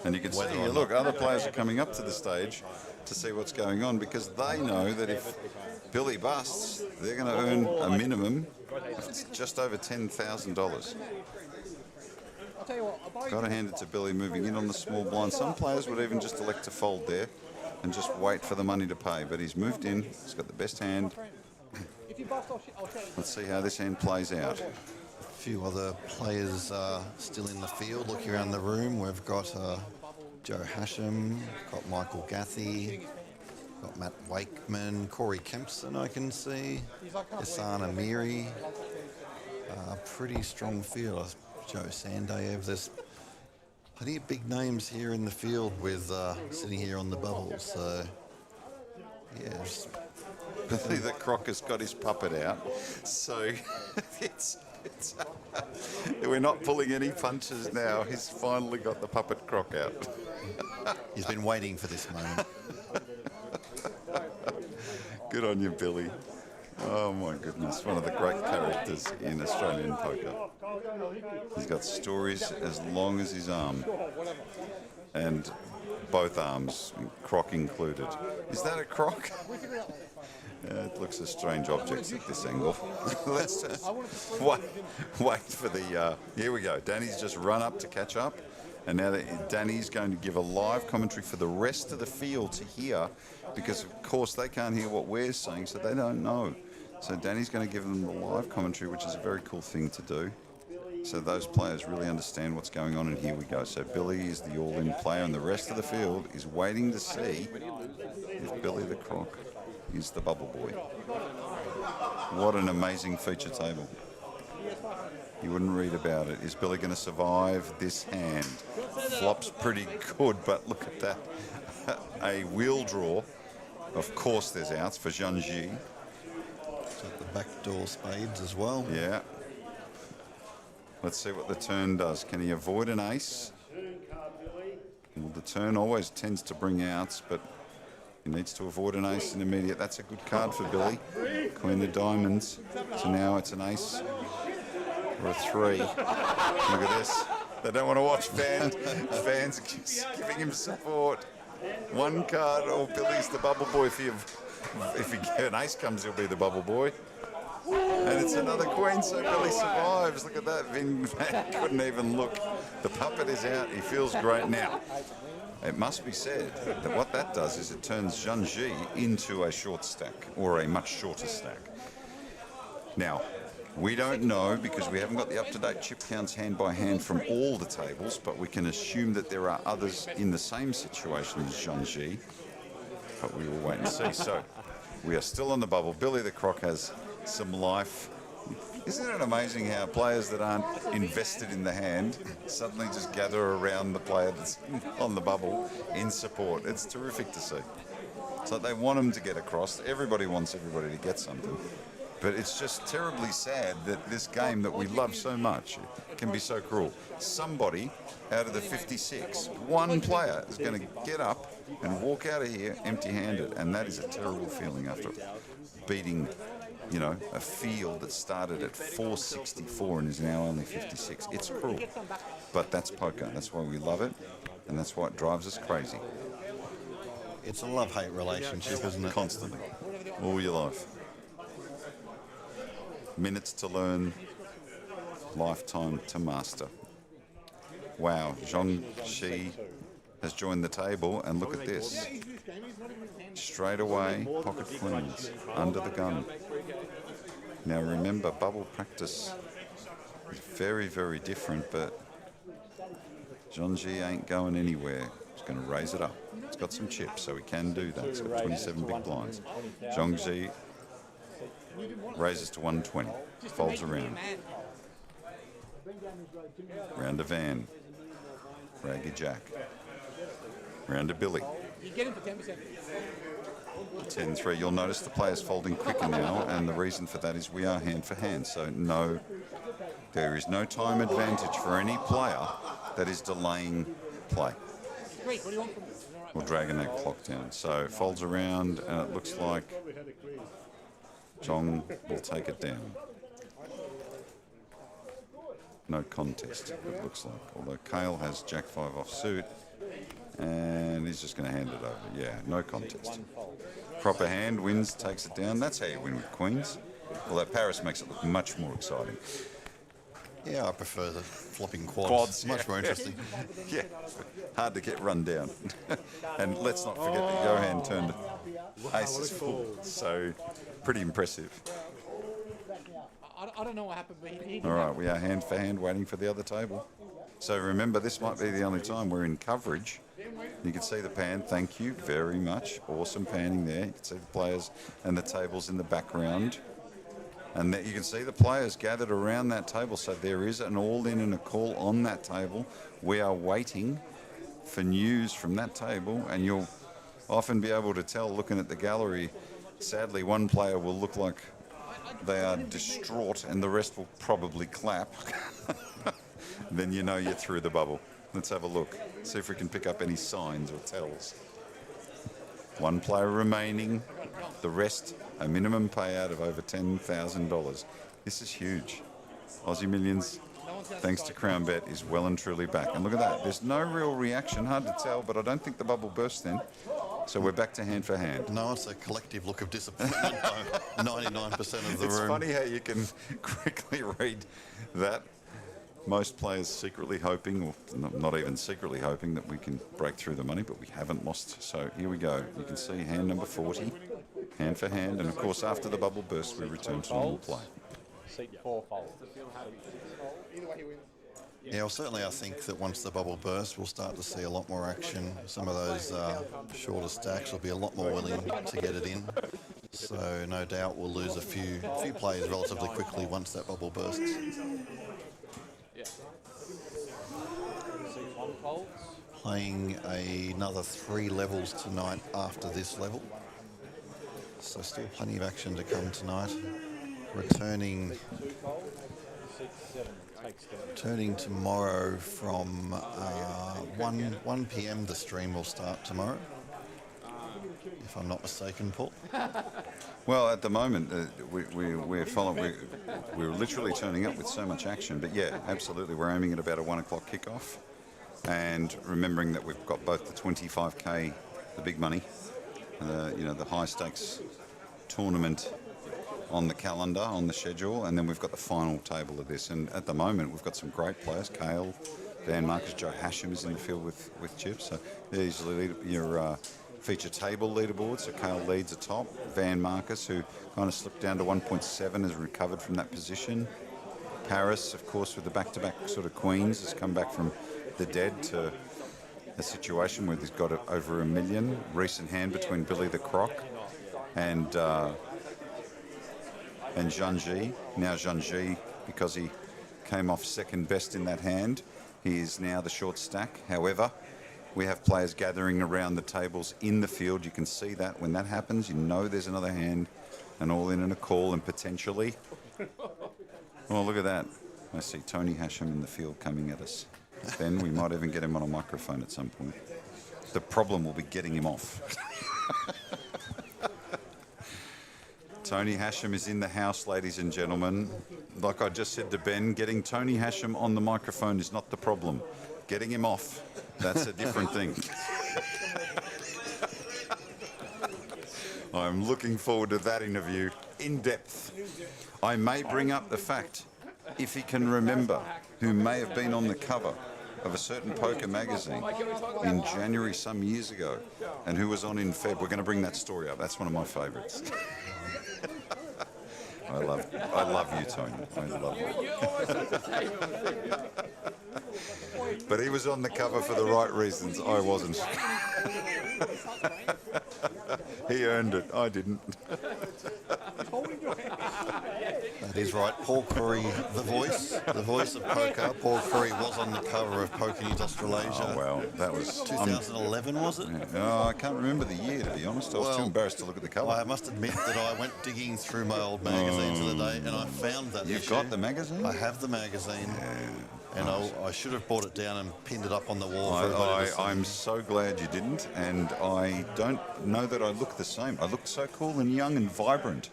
And you can see whether here, or look, not- other players are coming up to the stage to see what's going on because they know that if Billy busts, they're going to earn a minimum of just over $10,000. Got to hand it to Billy moving in on the small blind. Some players would even just elect to fold there and just wait for the money to pay, but he's moved in, he's got the best hand. Let's see how this hand plays out. A few other players still in the field. Looking around the room, we've got Joe Hasham, got Michael Gathy, got Matt Wakeman, Corey Kempson I can see, Hassan Amiri. Pretty strong field. Joe Sandayev. There's plenty of big names here in the field with sitting here on the bubble. So, yeah. Billy the Croc has got his puppet out, so we're not pulling any punches now. He's finally got the puppet Croc out. He's been waiting for this moment. Good on you, Billy. Oh my goodness, one of the great characters in Australian poker. He's got stories as long as his arm, and both arms, croc included. Is that a croc? It looks a strange object at this angle. Let's wait for the... here we go. Danny's just run up to catch up. And now Danny's going to give a live commentary for the rest of the field to hear, because of course they can't hear what we're saying, so they don't know. So Danny's going to give them the live commentary, which is a very cool thing to do. So those players really understand what's going on, and here we go. So Billy is the all-in player, and the rest of the field is waiting to see if Billy the Croc is the bubble boy. What an amazing feature table. You wouldn't read about it. Is Billy going to survive this hand? Flop's pretty good, but look at that. A wheel draw. Of course there's outs for Jianzhu. Got the backdoor spades as well. Yeah. Let's see what the turn does. Can he avoid an ace? Well, the turn always tends to bring outs, but he needs to avoid an ace in immediate. That's a good card for Billy. Queen of diamonds. So now it's an ace or a 3. Look at this. They don't want to watch fans. Fans are giving him support. One card, or Billy's the bubble boy. If an ace comes, he'll be the bubble boy. And it's another queen, so Billy survives. Look at that. Vin couldn't even look. The puppet is out. He feels great. Now, it must be said that what that does is it turns Jianzhu into a short stack, or a much shorter stack. Now, we don't know because we haven't got the up-to-date chip counts hand by hand from all the tables, but we can assume that there are others in the same situation as Jianzhu, but we will wait and see. So, we are still on the bubble. Billy the Croc has some life. Isn't it amazing how players that aren't invested in the hand suddenly just gather around the player that's on the bubble in support? It's terrific to see. So they want them to get across. Everybody wants everybody to get something. But it's just terribly sad that this game that we love so much can be so cruel. Somebody out of the 56, one player is going to get up and walk out of here empty-handed, and that is a terrible feeling after beating, you know, a field that started at 464 and is now only 56. It's cruel, but that's poker. That's why we love it, and that's why it drives us crazy. It's a love-hate relationship, isn't it? Constantly, all your life. Minutes to learn, lifetime to master. Wow, Zhong Shi has joined the table, and look at this. Straight away, pocket queens, under the gun. Now remember, bubble practice is very, very different, but Zhangji ain't going anywhere. He's going to raise it up. It's got some chips, so he can do that. It's got 27 big blinds. Zhangji raises to 120, folds around. Round to Van. Raggy Jack. Round to Billy. 10-3. You'll notice the players folding quicker now, and the reason for that is we are hand for hand. So no, there is no time advantage for any player that is delaying play or dragging that clock down. So folds around, and it looks like Zhong will take it down. No contest, it looks like. Although Kale has Jack 5 off suit, and he's just going to hand it over. Yeah, no contest. Proper hand, wins, takes it down. That's how you win with queens. Although Paris makes it look much more exciting. Yeah, I prefer the flopping quads. Much more interesting. Yeah, hard to get run down. And let's not forget that Johan turned aces full. So, pretty impressive. I don't know what happened, but he All right, we are hand for hand waiting for the other table. So remember, this might be the only time we're in coverage. You can see the pan. Thank you very much. Awesome panning there. You can see the players and the tables in the background. And that you can see the players gathered around that table. So there is an all-in and a call on that table. We are waiting for news from that table, and you'll often be able to tell looking at the gallery. Sadly, one player will look like they are distraught and the rest will probably clap. Then you know you're through the bubble. Let's have a look. See if we can pick up any signs or tells. One player remaining. The rest, a minimum payout of over $10,000. This is huge. Aussie Millions, thanks to Crown Bet, is well and truly back. And look at that. There's no real reaction. Hard to tell, but I don't think the bubble burst then. So we're back to hand for hand. No, it's a collective look of disappointment by 99% of the It's room. funny how you can quickly read that. Most players secretly hoping, or not even secretly hoping, that we can break through the money, but we haven't lost. So here we go. You can see hand number 40, hand for hand. And of course, after the bubble burst, we return to normal play. Seat 4 folds. Yeah, well, certainly I think that once the bubble bursts, we'll start to see a lot more action. Some of those shorter stacks will be a lot more willing to get it in. So no doubt we'll lose a few players relatively quickly once that bubble bursts. Playing another 3 levels tonight after this level. So still plenty of action to come tonight. Returning tomorrow from 1 p.m. the stream will start tomorrow, if I'm not mistaken, Paul. Well, at the moment, we're following. We're literally turning up with so much action. But yeah, absolutely, we're aiming at about a 1 o'clock kickoff, and remembering that we've got both the 25k, the big money, the high stakes tournament on the calendar, on the schedule, and then we've got the final table of this. And at the moment, we've got some great players. Kale, Dan Marcus, Joe Hashim is in the field with chips. So there's your feature table leaderboard. So Kale leads atop. Van Marcus, who kind of slipped down to 1.7, has recovered from that position. Paris, of course, with the back-to-back sort of queens, has come back from the dead to a situation where he's got over $1 million. Recent hand between Billy the Croc and Zhangji. Now Zhangji, because he came off second best in that hand, he is now the short stack. However, we have players gathering around the tables in the field. You can see that when that happens, you know there's another hand, an all-in and a call, and potentially... Oh, look at that. I see Tony Hashim in the field coming at us. Then we might even get him on a microphone at some point. The problem will be getting him off. Tony Hashim is in the house, ladies and gentlemen. Like I just said to Ben, getting Tony Hashim on the microphone is not the problem. Getting him off, that's a different thing. I'm looking forward to that interview in depth. I may bring up the fact, if he can remember, who may have been on the cover of a certain poker magazine in January some years ago, and who was on in Feb. We're going to bring that story up. That's one of my favourites. I love you, Tony. I love you. But he was on the cover for the right reasons. I wasn't. He earned it. I didn't. That is right. Paul Curry, the voice of poker. Paul Curry was on the cover of Poker News Australasia. Oh, well, that was 2011, was it? Oh, I can't remember the year, to be honest. I was too embarrassed to look at the cover. I must admit that I went digging through my old magazines the other day, and I found that You've issue. got the magazine? I have the magazine. And I should have brought it down and pinned it up on the wall. I'm so glad you didn't, and I don't know that I look the same. I looked so cool and young and vibrant.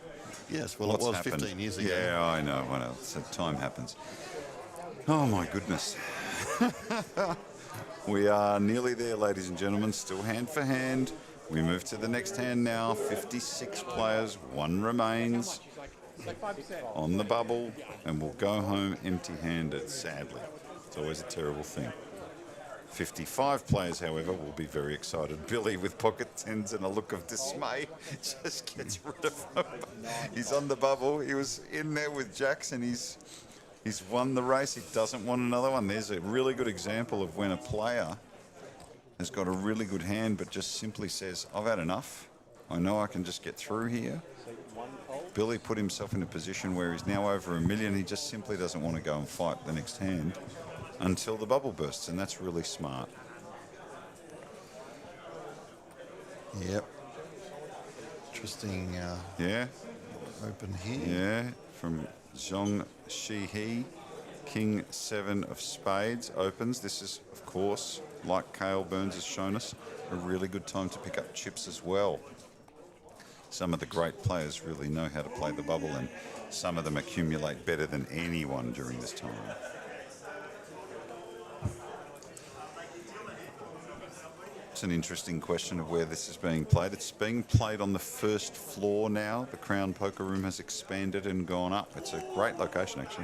Yes, well, What's it was happened? 15 years ago. Yeah, I know. So time happens. Oh, my goodness. We are nearly there, ladies and gentlemen. Still hand for hand. We move to the next hand now. 56 players. One remains on the bubble, and we'll go home empty-handed, sadly. It's always a terrible thing. 55 players, however, will be very excited. Billy, with pocket tens and a look of dismay, just gets rid of them. He's on the bubble. He was in there with Jackson. He's won the race. He doesn't want another one. There's a really good example of when a player has got a really good hand but just simply says, I've had enough. I know I can just get through here. Billy put himself in a position where he's now over $1 million. He just simply doesn't want to go and fight the next hand until the bubble bursts, and that's really smart. Yep. Interesting. Yeah. Open here. Yeah. From Zhong Shi-hee, King 7 of Spades opens. This is, of course, like Cale Burns has shown us, a really good time to pick up chips as well. Some of the great players really know how to play the bubble, and some of them accumulate better than anyone during this time. It's an interesting question of where this is being played. It's being played on the first floor now. The Crown Poker Room has expanded and gone up. It's a great location, actually.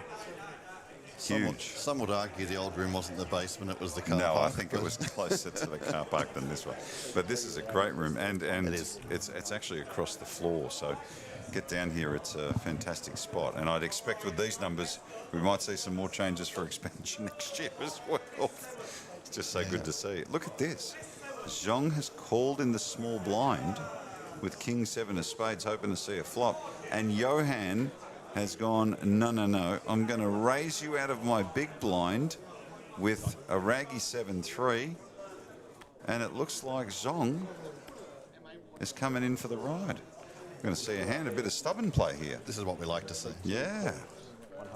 Huge. Some would argue the old room wasn't the basement, it was the car No, park. I think it was closer to the car park than this one. But this is a great room, and It is. it's actually across the floor. So get down here, it's a fantastic spot. And I'd expect with these numbers, we might see some more changes for expansion next year as well. It's just so good to see. Look at this. Zhong has called in the small blind with King 7 of Spades, hoping to see a flop. And Johan has gone, no, I'm going to raise you out of my big blind with a raggy 7-3. And it looks like Zhong is coming in for the ride. We're going to see a hand, a bit of stubborn play here. This is what we like to see. Yeah,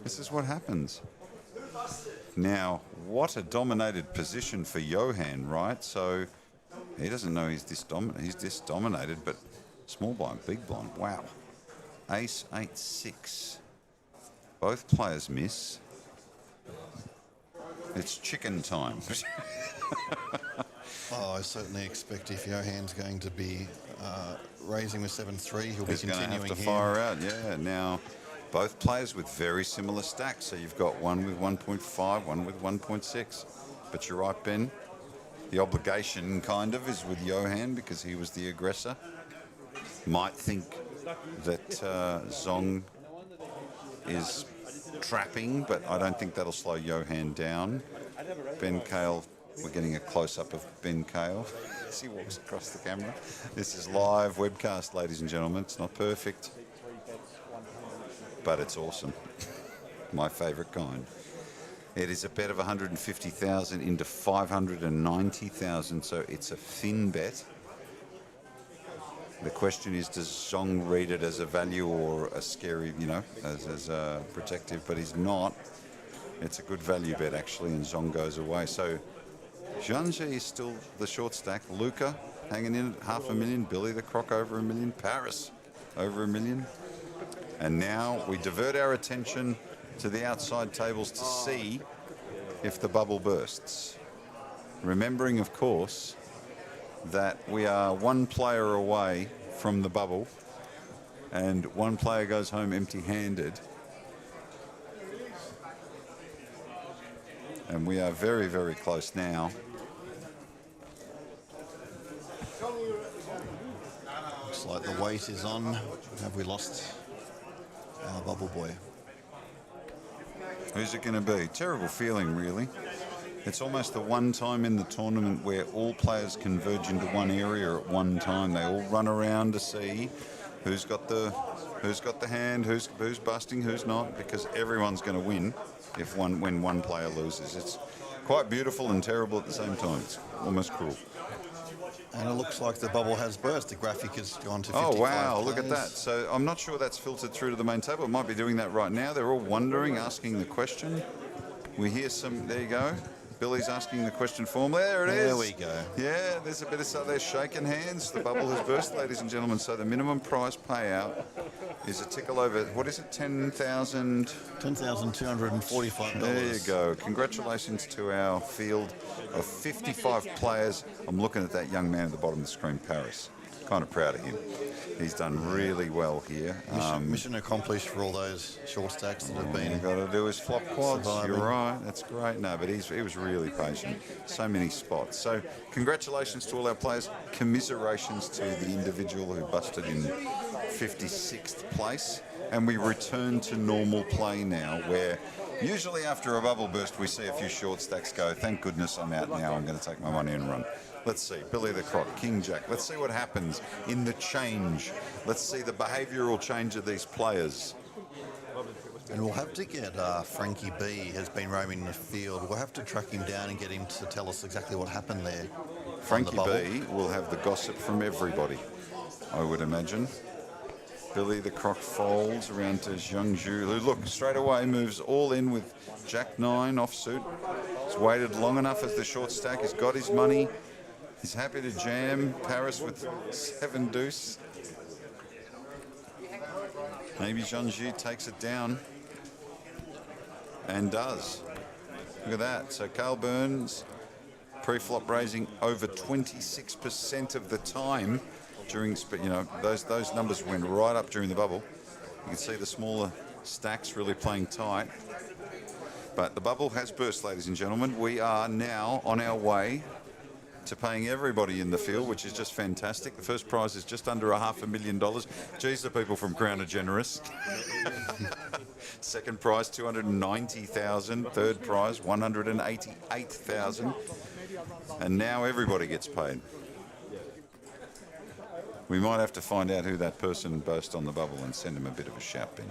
this is what happens. Now, what a dominated position for Johan, right? So he doesn't know he's this dominated, but small blind, big blind, wow. Ace, 8, 6. Both players miss. It's chicken time. I certainly expect if Johan's going to be raising with 7-3, he'll be He's going to continuing have to here. fire out, yeah. Now, both players with very similar stacks. So you've got one with 1.5, one with 1.6. But you're right, Ben. The obligation, kind of, is with Johan because he was the aggressor. Might think that Zhong is trapping, but I don't think that'll slow Johan down. Ben Cale, we're getting a close-up of Ben Cale as he walks across the camera. This is live webcast, ladies and gentlemen. It's not perfect, but it's awesome. My favourite kind. It is a bet of 150,000 into 590,000, so it's a thin bet. The question is, does Zhong read it as a value or a scary, as a protective? But he's not. It's a good value bet, actually, and Zhong goes away. So Zhangji is still the short stack. Luca hanging in at $500,000. Billy the Croc over $1 million. Paris over $1 million. And now we divert our attention to the outside tables to see if the bubble bursts. Remembering, of course, that we are one player away from the bubble and one player goes home empty-handed. And we are very, very close now. Looks like the weight is on. Have we lost our bubble boy? Who's it going to be? Terrible feeling, really. It's almost the one time in the tournament where all players converge into one area at one time. They all run around to see who's got the hand, who's busting, who's not, because everyone's going to win when one player loses. It's quite beautiful and terrible at the same time. It's almost cruel. And it looks like the bubble has burst. The graphic has gone to 55 Oh, wow, players. look at that. So I'm not sure that's filtered through to the main table. It might be doing that right now. They're all wondering, asking the question. We hear some, there you go. Billy's asking the question for him. There it is. There we go. Yeah, there's a bit of so they're shaking hands. The bubble has burst, ladies and gentlemen. So the minimum prize payout is a tickle over, what is it, 10,000? $10,245. There you go. Congratulations to our field of 55 players. I'm looking at that young man at the bottom of the screen, Paris. Kind of proud of him. He's done really well here. Mission accomplished for all those short stacks that have been. All you've got to do is flop quads. surviving. You're right. That's great. No, but he was really patient. So many spots. So congratulations to all our players. Commiserations to the individual who busted in 56th place. And we return to normal play now, where usually after a bubble burst we see a few short stacks go. Thank goodness I'm out now. I'm going to take my money and run. Let's see, Billy the Croc, King Jack. Let's see what happens in the change. Let's see the behavioural change of these players. And we'll have to get Frankie B has been roaming the field. We'll have to track him down and get him to tell us exactly what happened there. Frankie B will have the gossip from everybody, I would imagine. Billy the Croc folds around to Zhang Zhu, who, look, straight away moves all in with Jack 9 offsuit. He's waited long enough as the short stack. He's got his money. He's happy to jam Paris with 7 deuce. Maybe Zhangji takes it down. And does. Look at that. So Carl Burns, pre-flop raising over 26% of the time during, you know, those numbers went right up during the bubble. You can see the smaller stacks really playing tight. But the bubble has burst, ladies and gentlemen. We are now on our way to paying everybody in the field, which is just fantastic. The first prize is just under $500,000. Geez, the people from Crown are generous. Second prize, $290,000. Third prize, $188,000. And now everybody gets paid. We might have to find out who that person burst on the bubble and send him a bit of a shout, Ben.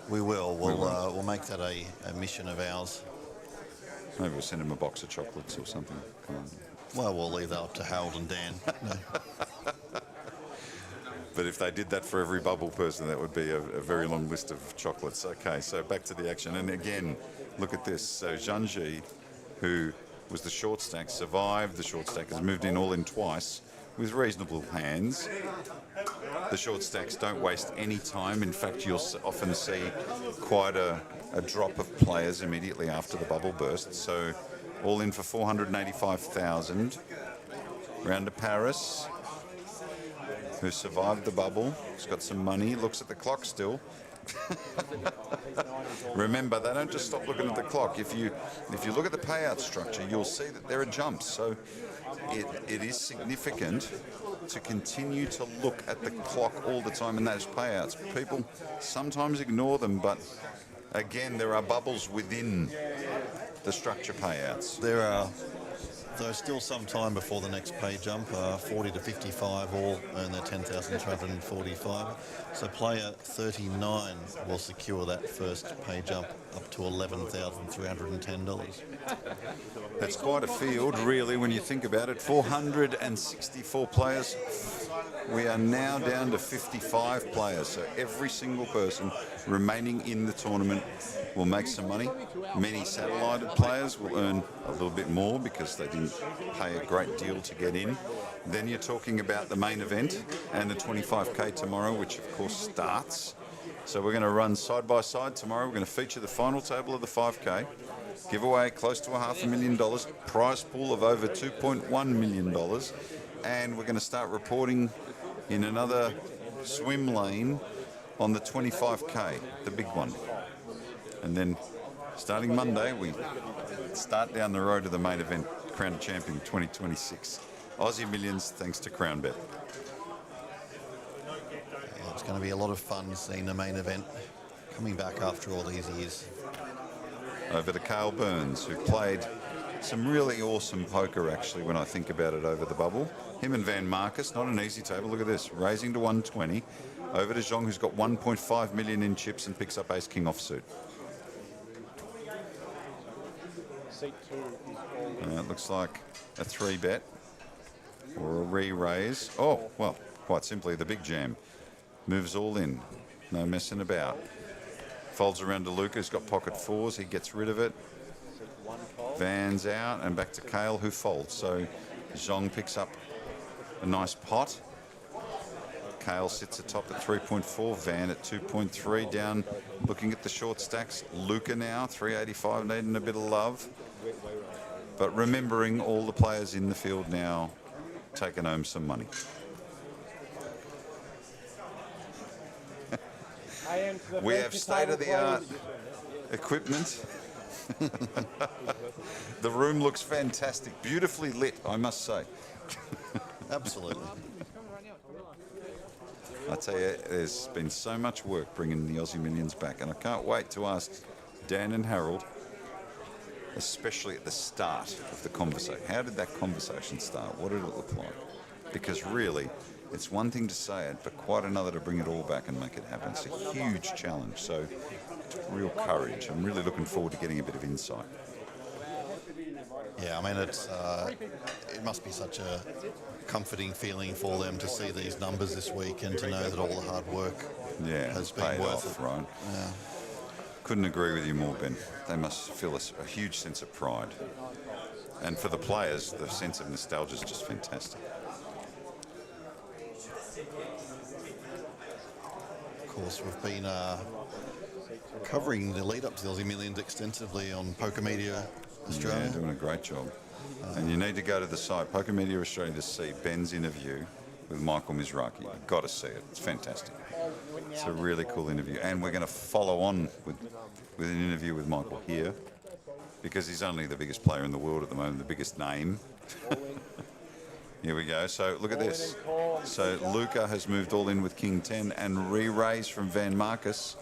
We will. We'll make that a mission of ours. Maybe we'll send him a box of chocolates or something. Come on. Well, we'll leave that up to Harold and Dan. But if they did that for every bubble person, that would be a very long list of chocolates. Okay, so back to the action. And again, look at this. So Zhangji, who was the short stack, survived the short stack, has moved in all in twice with reasonable hands. The short stacks don't waste any time. In fact, you'll often see quite a drop of players immediately after the bubble burst. So all in for 485,000. Round to Paris, who survived the bubble. He's got some money. Looks at the clock still. Remember, they don't just stop looking at the clock. If you look at the payout structure, you'll see that there are jumps. So it is significant to continue to look at the clock all the time in those payouts. People sometimes ignore them, but again, there are bubbles within the structure payouts. There's still some time before the next pay jump. 40 to 55 all earn their 10,245. So player 39 will secure that first pay jump up to $11,310. That's quite a field, really, when you think about it. 464 players. We are now down to 55 players. So every single person remaining in the tournament will make some money. Many satellited players will earn a little bit more because they didn't pay a great deal to get in. Then you're talking about the main event and the 25K tomorrow, which of course starts. So we're going to run side by side tomorrow. We're going to feature the final table of the 5K. Giveaway close to $500,000. Prize pool of over $2.1 million. And we're going to start reporting in another swim lane on the 25K, the big one. And then Starting Monday, we start down the road to the main event, Crown Champion 2026. Aussie Millions, thanks to CrownBet. Yeah, it's going to be a lot of fun seeing the main event coming back after all these years. Over to Cale Burns, who played some really awesome poker, actually, when I think about it, over the bubble. Him and Van Marcus, not an easy table. Look at this, raising to 120. Over to Zhong, who's got 1.5 million in chips and picks up ace-king offsuit. It looks like a 3-bet or a re-raise. Oh, well, quite simply, the big jam. Moves all in, no messing about. Folds around to Luca, who's got pocket 4s. He gets rid of it. Van's out, and back to Cale, who folds. So Zhong picks up a nice pot. Cale sits atop at 3.4, Van at 2.3, down looking at the short stacks. Luca now, 385, needing a bit of love. But remembering all the players in the field now taking home some money. We have state-of-the-art equipment. The room looks fantastic, beautifully lit, I must say. Absolutely. I tell you, there's been so much work bringing the Aussie Millions back, and I can't wait to ask Dan and Harold, especially at the start of the conversation. How did that conversation start? What did it look like? Because really, it's one thing to say it, but quite another to bring it all back and make it happen. It's a huge challenge, so real courage. I'm really looking forward to getting a bit of insight. Yeah, I mean, it must be such a comforting feeling for them to see these numbers this week and to know that all the hard work has been paid worth off, it. right? Yeah. Couldn't agree with you more, Ben. They must feel a huge sense of pride. And for the players, the sense of nostalgia is just fantastic. Of course, we've been covering the lead up to the Aussie Millions extensively on Poker Media Australia. Yeah, doing a great job. And you need to go to the site, Poker Media Australia, to see Ben's interview with Michael Mizraki. You've got to see it. It's fantastic. It's a really cool interview. And we're going to follow on with an interview with Michael here, because he's only the biggest player in the world at the moment, the biggest name. Here we go. So look at this. So Luca has moved all in with King 10 and re-raised from Van Marcus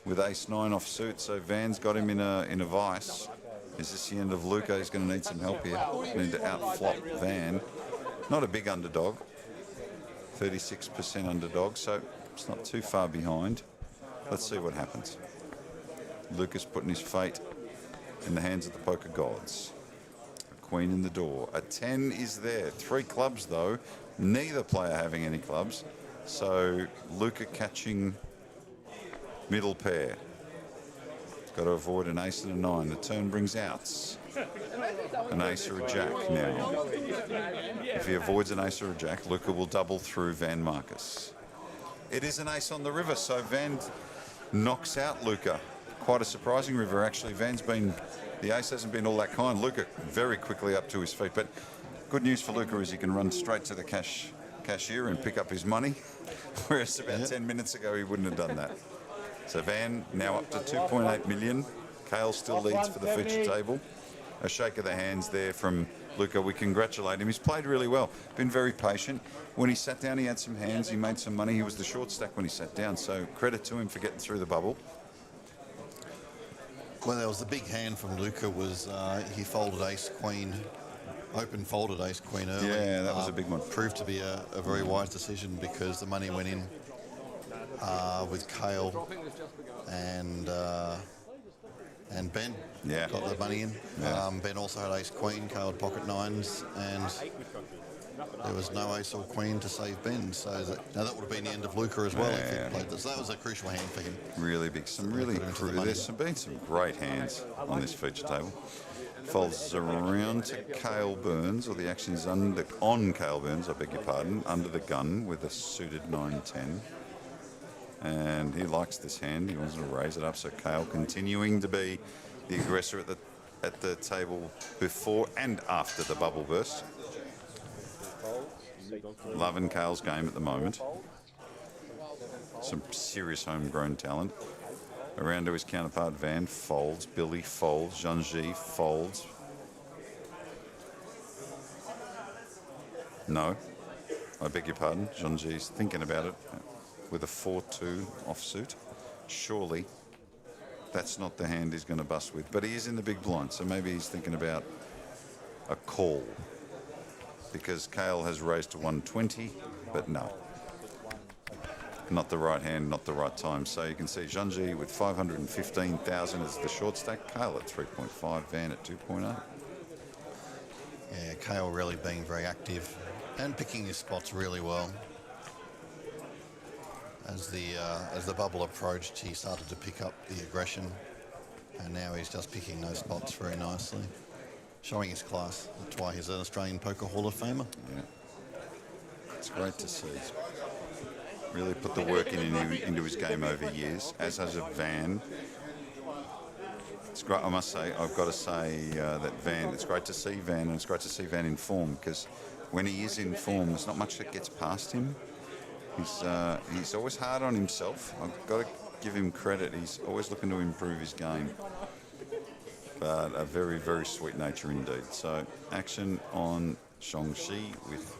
with Ace 9 off suit. So Van's got him in a vice. Is this the end of Luca? He's going to need some help here. Need to outflop Van. Not a big underdog. 36% underdog, so it's not too far behind. Let's see what happens. Luca's putting his fate in the hands of the poker gods. A queen in the door. A 10 is there. 3 clubs, though. Neither player having any clubs. So Luca catching middle pair. Got to avoid an ace and a 9. The turn brings outs. An ace or a jack now. If he avoids an ace or a jack, Luca will double through Van Marcus. It is an ace on the river, so Van knocks out Luca. Quite a surprising river, actually. The ace hasn't been all that kind. Luca very quickly up to his feet, but good news for Luca is he can run straight to the cashier and pick up his money, whereas about 10 minutes ago he wouldn't have done that. So Van now up to 2.8 million. Cale still leads for the feature table. A shake of the hands there from Luca. We congratulate him. He's played really well. Been very patient. When he sat down, he had some hands. He made some money. He was the short stack when he sat down. So credit to him for getting through the bubble. Well, there was the big hand from Luca was he folded ace-queen, open-folded ace-queen early. Yeah, that was a big one. Proved to be a very wise decision because the money went in with Cale and Ben. Yeah. Got the money in. Yeah. Ben also had ace-queen, Cale had pocket 9s, and there was no ace or queen to save Ben. So that would have been the end of Luca as well if he'd played this. So that was a crucial hand for him. Really big. There's been some great hands on this feature table. Folds around to Cale Burns, or the action is on Cale Burns, I beg your pardon, under the gun with a suited 9-10. And he likes this hand. He wants to raise it up. So Cale continuing to be the aggressor at the table before and after the bubble burst. Loving Cale's game at the moment. Some serious homegrown talent. Around to his counterpart, Van folds, Billy folds, Nlhe folds. No, I beg your pardon. Nlhe's thinking about it with a 4-2 offsuit. Surely that's not the hand he's going to bust with, but he is in the big blind, so maybe he's thinking about a call because Kale has raised to 120, but no. Not the right hand, not the right time. So you can see Nlhe with 515,000 as the short stack, Kale at 3.5, Van at 2.8. Yeah, Kale really being very active and picking his spots really well. As the bubble approached, he started to pick up the aggression, and now he's just picking those spots very nicely, showing his class. That's why he's an Australian Poker Hall of Famer. Yeah, it's great to see. Really put the work into his game over years, as has a Van. It's great, I must say, I've got to say that Van, it's great to see Van, and it's great to see Van in form, because when he is in form, there's not much that gets past him. He's always hard on himself. I've got to give him credit. He's always looking to improve his game. But a very, very sweet nature indeed. So action on Shangxi with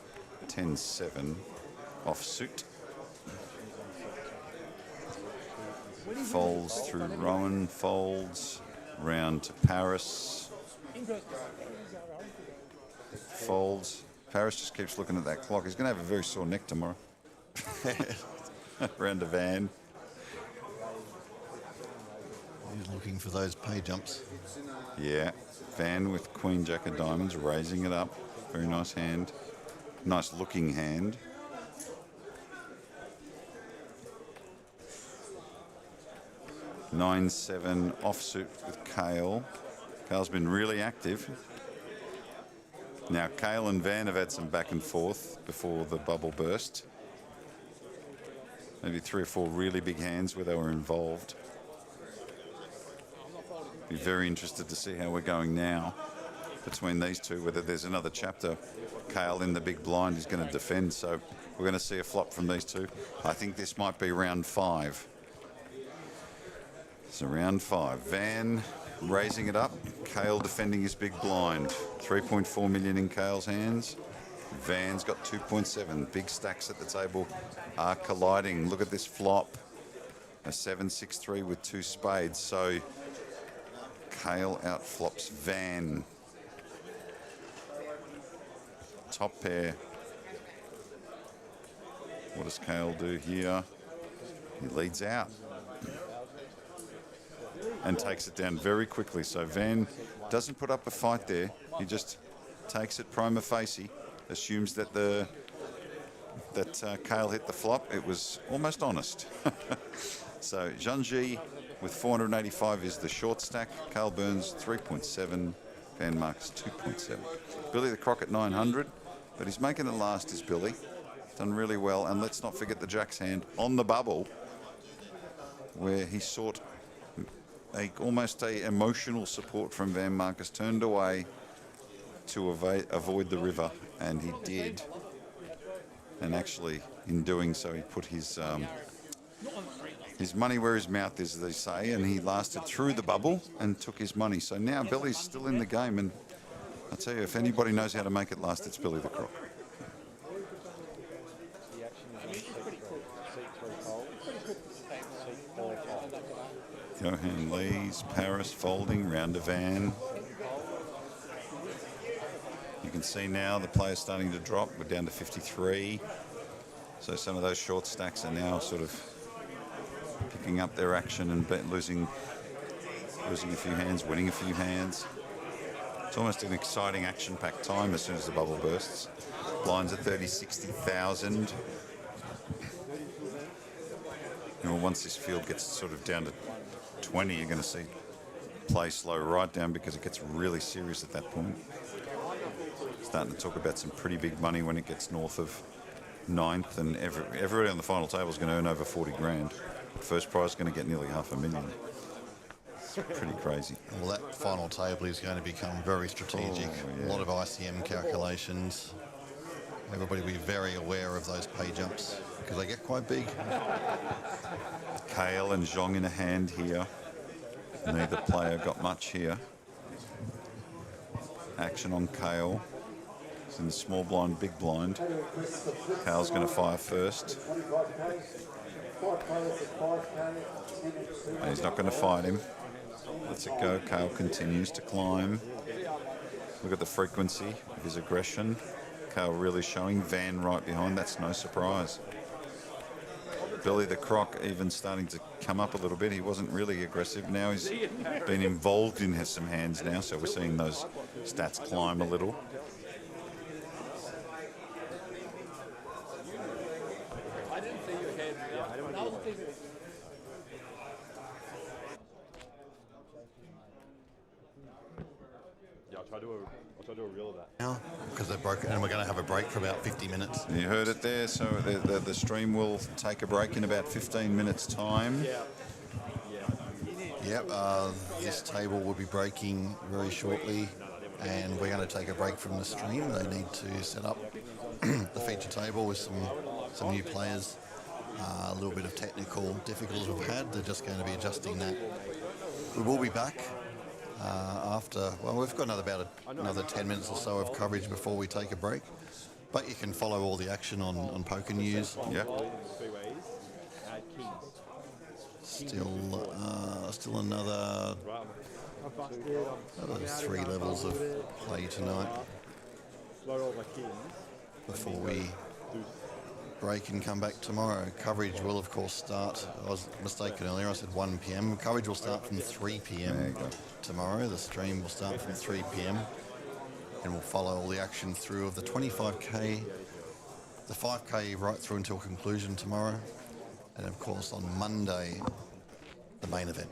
10-7 offsuit. Folds through Rowan, folds round to Paris. Folds. Paris just keeps looking at that clock. He's going to have a very sore neck tomorrow. Round to Van. He's looking for those pay jumps. Yeah, Van with Queen Jack of Diamonds, raising it up. Very nice hand. Nice looking hand. (9-7) offsuit with Kale. Kale's been really active. Now Kale and Van have had some back and forth before the bubble burst. Maybe 3 or 4 really big hands where they were involved. Be very interested to see how we're going now between these two, whether there's another chapter. Kale in the big blind is going to defend, so we're going to see a flop from these two. I think this might be round 5. So round 5. Van raising it up. Kale defending his big blind. 3.4 million in Kale's hands. Van's got 2.7. Big stacks at the table are colliding. Look at this flop. A 7-6-3 with 2 spades. So Kale outflops Van. Top pair. What does Kale do here? He leads out and takes it down very quickly. So Van doesn't put up a fight there. He just takes it prima facie, assumes that Kale hit the flop. It was almost honest. So Nlhe with 485 is the short stack. Kale Burns 3.7. Van Marcus 2.7. Billy the Croc at 900, but he's making it last is Billy. Done really well. And let's not forget the Jack's hand on the bubble, where he sought almost a emotional support from Van Marcus, turned away to avoid the river, and he did. And actually, in doing so, he put his money where his mouth is, as they say, and he lasted through the bubble and took his money. So now Billy's still in the game, and I tell you, if anybody knows how to make it last, it's Billy the Croc. Johan Lee's Paris folding round to Van. You can see now the players starting to drop. We're down to 53. So some of those short stacks are now sort of picking up their action and losing a few hands, winning a few hands. It's almost an exciting action-packed time as soon as the bubble bursts. Blinds at 30, 60,000. Once this field gets sort of down to 20, you're going to see play slow right down because it gets really serious at that point. Starting to talk about some pretty big money when it gets north of 9th, and everybody on the final table is going to earn over 40 grand. First prize is going to get nearly $500,000. It's pretty crazy. Well, that final table is going to become very strategic. Yeah. A lot of ICM calculations. Everybody will be very aware of those pay jumps. because they get quite big. Kale and Zhong in a hand here. Neither player got much here. Action on Kale. It's in the small blind, big blind. Kale's going to fire first. And he's not going to fight him. Lets it go. Kale continues to climb. Look at the frequency of his aggression. Kale really showing. Van right behind. That's no surprise. Billy the Croc even starting to come up a little bit. He wasn't really aggressive. Now he's been involved in some hands now, so we're seeing those stats climb a little. Yeah, I'll try to do a reel of that. Now, because they're broken, and we're going to have a break for about 50 minutes. You heard it there, so the stream will take a break in about 15 minutes' time. Yep, this table will be breaking very shortly, and we're going to take a break from the stream. They need to set up the feature table with some new players. A little bit of technical difficulties we've had. They're just going to be adjusting that. We will be back after, well, we've got another 10 minutes or so of coverage before we take a break. But you can follow all the action on Poker News. Yeah. Still another 3 levels of play tonight before we break and come back tomorrow. Coverage will, of course, start. I was mistaken earlier. I said 1 p.m. Coverage will start from 3 p.m. tomorrow. The stream will start from 3 p.m. and we'll follow all the action through of the 25k, the 5k right through until conclusion tomorrow, and of course on Monday, the main event.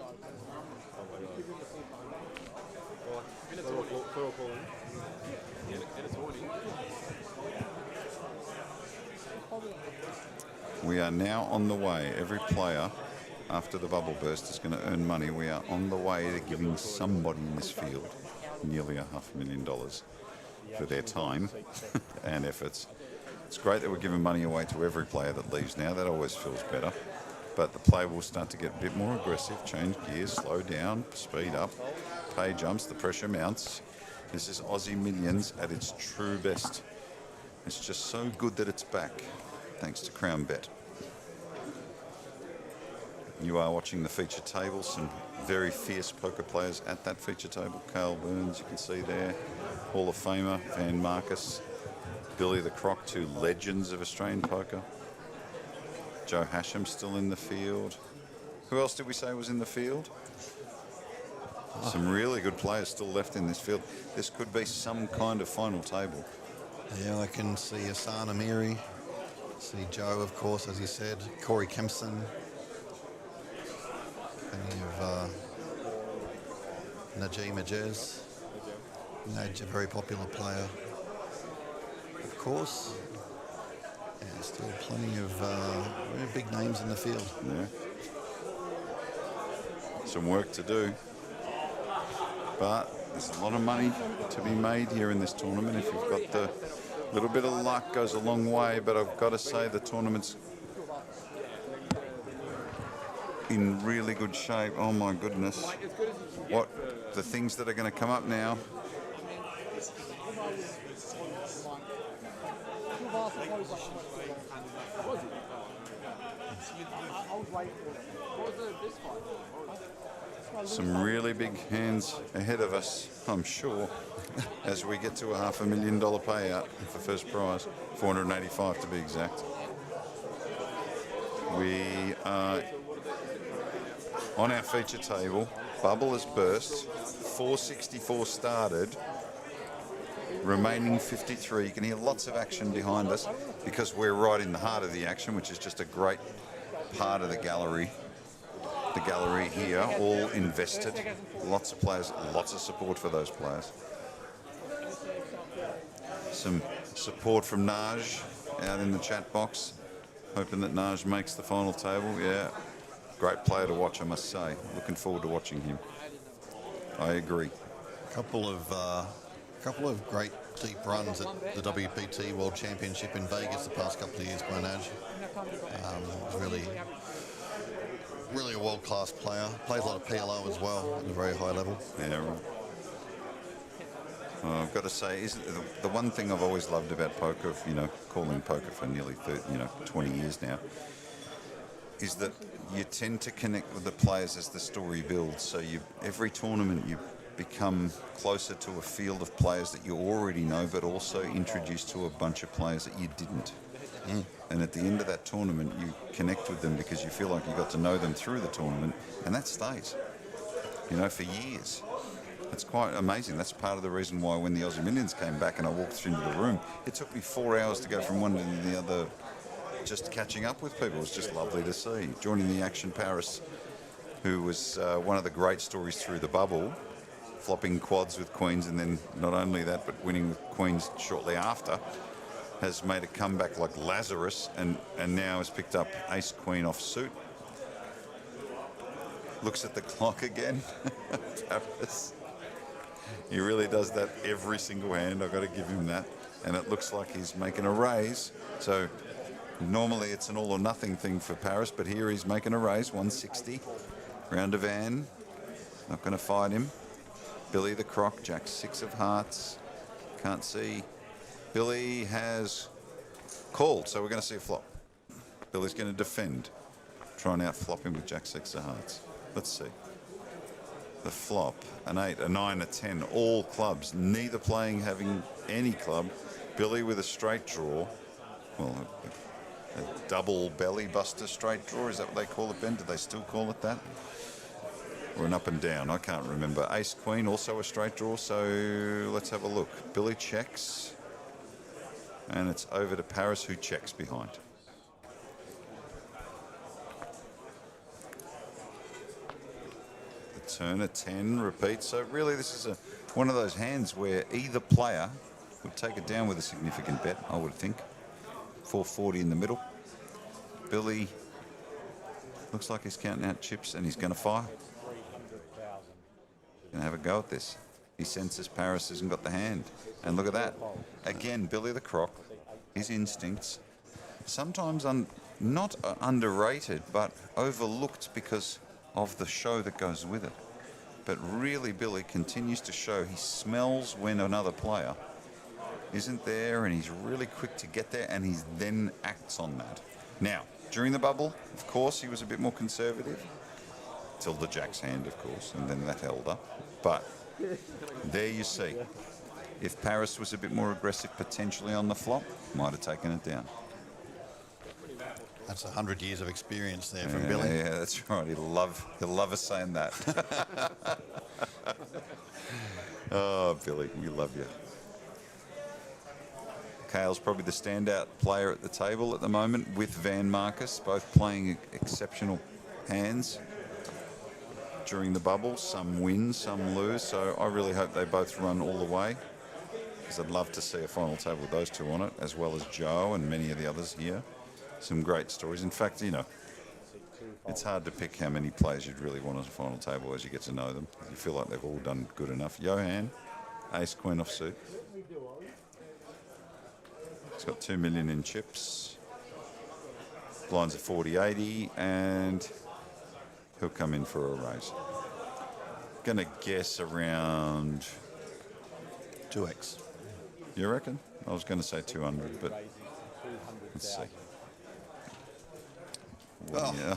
We are now on the way. Every player, after the bubble burst, is going to earn money. We are on the way to giving somebody in this field nearly $500,000 for their time and efforts. It's great that we're giving money away to every player that leaves now. That always feels better. But the player will start to get a bit more aggressive, change gears, slow down, speed up, pay jumps, the pressure mounts. This is Aussie Millions at its true best. It's just so good that it's back, thanks to Crown Bet. You are watching the feature table, some very fierce poker players at that feature table. Cale Burns, you can see there, Hall of Famer, Van Marcus, Billy the Croc, 2 legends of Australian poker. Joe Hashem still in the field. Who else did we say was in the field? Some really good players still left in this field. This could be some kind of final table. Yeah, I can see Asana Miri, see Joe, of course, as you said, Corey Kempson, plenty of Najee Majez, Naj, a very popular player, of course. Yeah, still plenty of very big names in the field. Yeah. Some work to do. But there's a lot of money to be made here in this tournament. If you've got the little bit of luck, goes a long way. But I've got to say the tournament's in really good shape. Oh my goodness. What the things that are going to come up now. Some really big hands ahead of us, I'm sure, as we get to a $500,000 payout for first prize, 485 to be exact. We are on our feature table. Bubble has burst. 464 started. Remaining 53. You can hear lots of action behind us because we're right in the heart of the action, which is just a great part of the gallery. The gallery here, all invested. Lots of players, lots of support for those players. Some support from Naj out in the chat box, hoping that Naj makes the final table. Yeah, great player to watch, I must say. Looking forward to watching him. I agree. A couple of A couple of great deep runs at the WPT World Championship in Vegas the past couple of years by Nlhe. Really a world-class player. Plays a lot of PLO as well at a very high level. Yeah, right. Well, I've got to say, isn't the one thing I've always loved about poker, calling poker for nearly 20 years now, is that you tend to connect with the players as the story builds. So every tournament you become closer to a field of players that you already know, but also introduced to a bunch of players that you didn't. And at the end of that tournament, you connect with them because you feel like you got to know them through the tournament, and that stays, for years. It's quite amazing. That's part of the reason why when the Aussie Millions came back and I walked into the room, it took me 4 hours to go from one to the other, just catching up with people. It was just lovely to see. Joining the action, Paris, who was one of the great stories through the bubble, flopping quads with queens, and then not only that, but winning with queens shortly after, has made a comeback like Lazarus, and now has picked up ace-queen off suit. Looks at the clock again. Paris. He really does that every single hand. I've got to give him that. And it looks like he's making a raise. So normally it's an all or nothing thing for Paris, but here he's making a raise, 160. Round of Van. Not going to fight him. Billy the Croc, Jack 6 of hearts. Can't see. Billy has called, so we're going to see a flop. Billy's going to defend. Try and outflop him with Jack 6 of hearts. Let's see. The flop, an 8, a 9, a 10, all clubs, neither playing having any club. Billy with a straight draw. Well, a double belly buster straight draw, is that what they call it, Ben? Do they still call it that? Or an up and down, I can't remember. Ace Queen, also a straight draw, so let's have a look. Billy checks, and it's over to Paris, who checks behind. The turn, a 10, repeat. So really this is one of those hands where either player would take it down with a significant bet, I would think. 440 in the middle. Billy looks like he's counting out chips, and he's going to fire. Going to have a go at this. He senses Paris hasn't got the hand. And look at that. Again, Billy the Croc, his instincts, sometimes not underrated, but overlooked because of the show that goes with it. But really, Billy continues to show he smells when another player isn't there, and he's really quick to get there, and he then acts on that. Now, during the bubble, of course, he was a bit more conservative. Till the Jack's hand, of course, and then that held up. But there you see. If Paris was a bit more aggressive potentially on the flop, might have taken it down. That's 100 years of experience there from Billy. Yeah, that's right. He'll love us saying that. Oh, Billy, we love you. Kale's probably the standout player at the table at the moment with Van Marcus, both playing exceptional hands during the bubble. Some win, some lose, so I really hope they both run all the way, because I'd love to see a final table with those two on it, as well as Joe and many of the others here. Some great stories. In fact, it's hard to pick how many players you'd really want on a final table as you get to know them. You feel like they've all done good enough. Johan, ace queen off suit. He's got 2 million in chips. Blinds are 40-80, and he'll come in for a raise. Gonna guess around 2x. You reckon? I was going to say 200, but let's see. Oh. Yeah.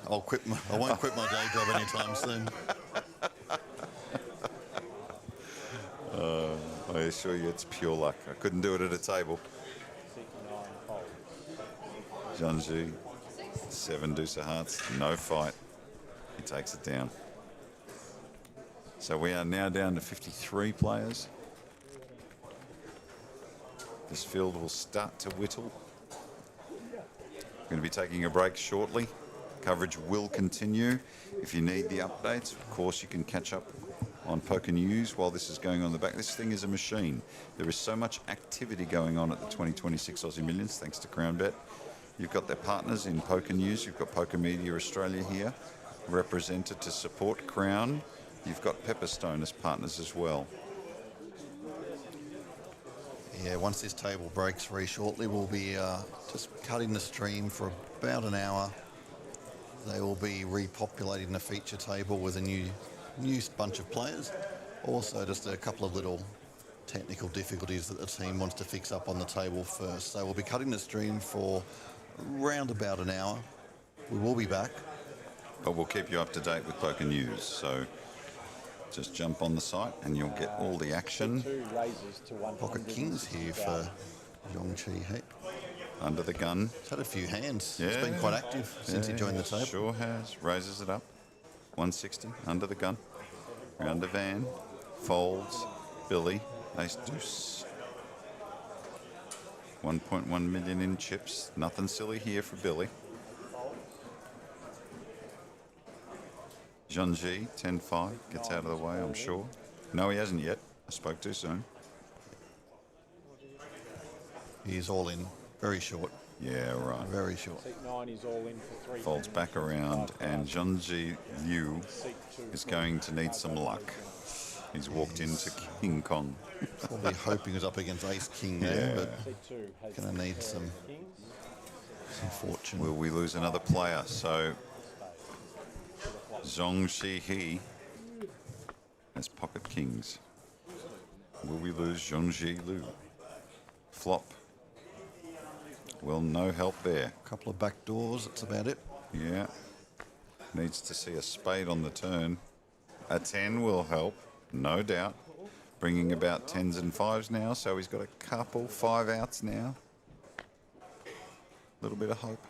I won't quit my day job anytime soon. I assure you it's pure luck. I couldn't do it at a table. Janji, 7 deuce of hearts, no fight. He takes it down. So we are now down to 53 players. This field will start to whittle. We're going to be taking a break shortly. Coverage will continue. If you need the updates, of course, you can catch up on Poker News while this is going on in the back. This thing is a machine. There is so much activity going on at the 2026 Aussie Millions, thanks to CrownBet. You've got their partners in Poker News. You've got Poker Media Australia here, represented to support Crown. You've got Pepperstone as partners as well. Yeah, once this table breaks very shortly, we'll be just cutting the stream for about an hour. They will be repopulating the feature table with a new bunch of players. Also, just a couple of little technical difficulties that the team wants to fix up on the table first. So we'll be cutting the stream for around about an hour. We will be back. But we'll keep you up to date with poker news. So just jump on the site and you'll get all the action. Pocket Kings here for Nlhe. Under the gun. He's had a few hands. Yeah. He's been quite active since he joined the table. Sure has. Raises it up. 160. Under the gun. Round to Van. Folds. Billy. Ace deuce. 1.1 million in chips. Nothing silly here for Billy. Nlhe, 10-5. Gets out of the way, I'm sure. No, he hasn't yet. I spoke too soon. He's all in. Very short. Yeah, right. Very short. Seat 9 is all in for 3. Folds back around, and Nlhe Liu is going to need some luck. He's walked into King Kong. Probably hoping he's up against Ace King there, but going to need some fortune. Will we lose another player? So Nlhe has pocket kings. Will we lose Nlhe Liu? Flop. Well, no help there. A couple of back doors, that's about it. Yeah. Needs to see a spade on the turn. A 10 will help, no doubt. Bringing about 10s and 5s now, so he's got a couple 5 outs now. Little bit of hope.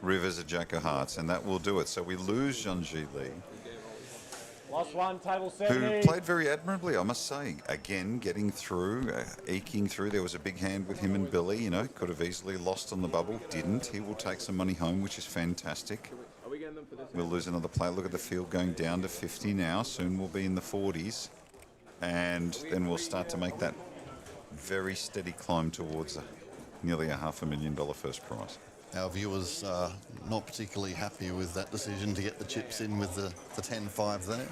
River's a jack of hearts, and that will do it. So we lose Nlhe Liu, Last one, table 70. who played very admirably, I must say. Again, getting through, eking through. There was a big hand with him and Billy, you know, could have easily lost on the bubble. Didn't. He will take some money home, which is fantastic. Are we getting them for this? We'll lose another player. Look at the field going down to 50 now. Soon we'll be in the 40s. And then we'll start to make that very steady climb towards nearly a $500,000 first prize. Our viewers are not particularly happy with that decision to get the chips in with the 10-5 there.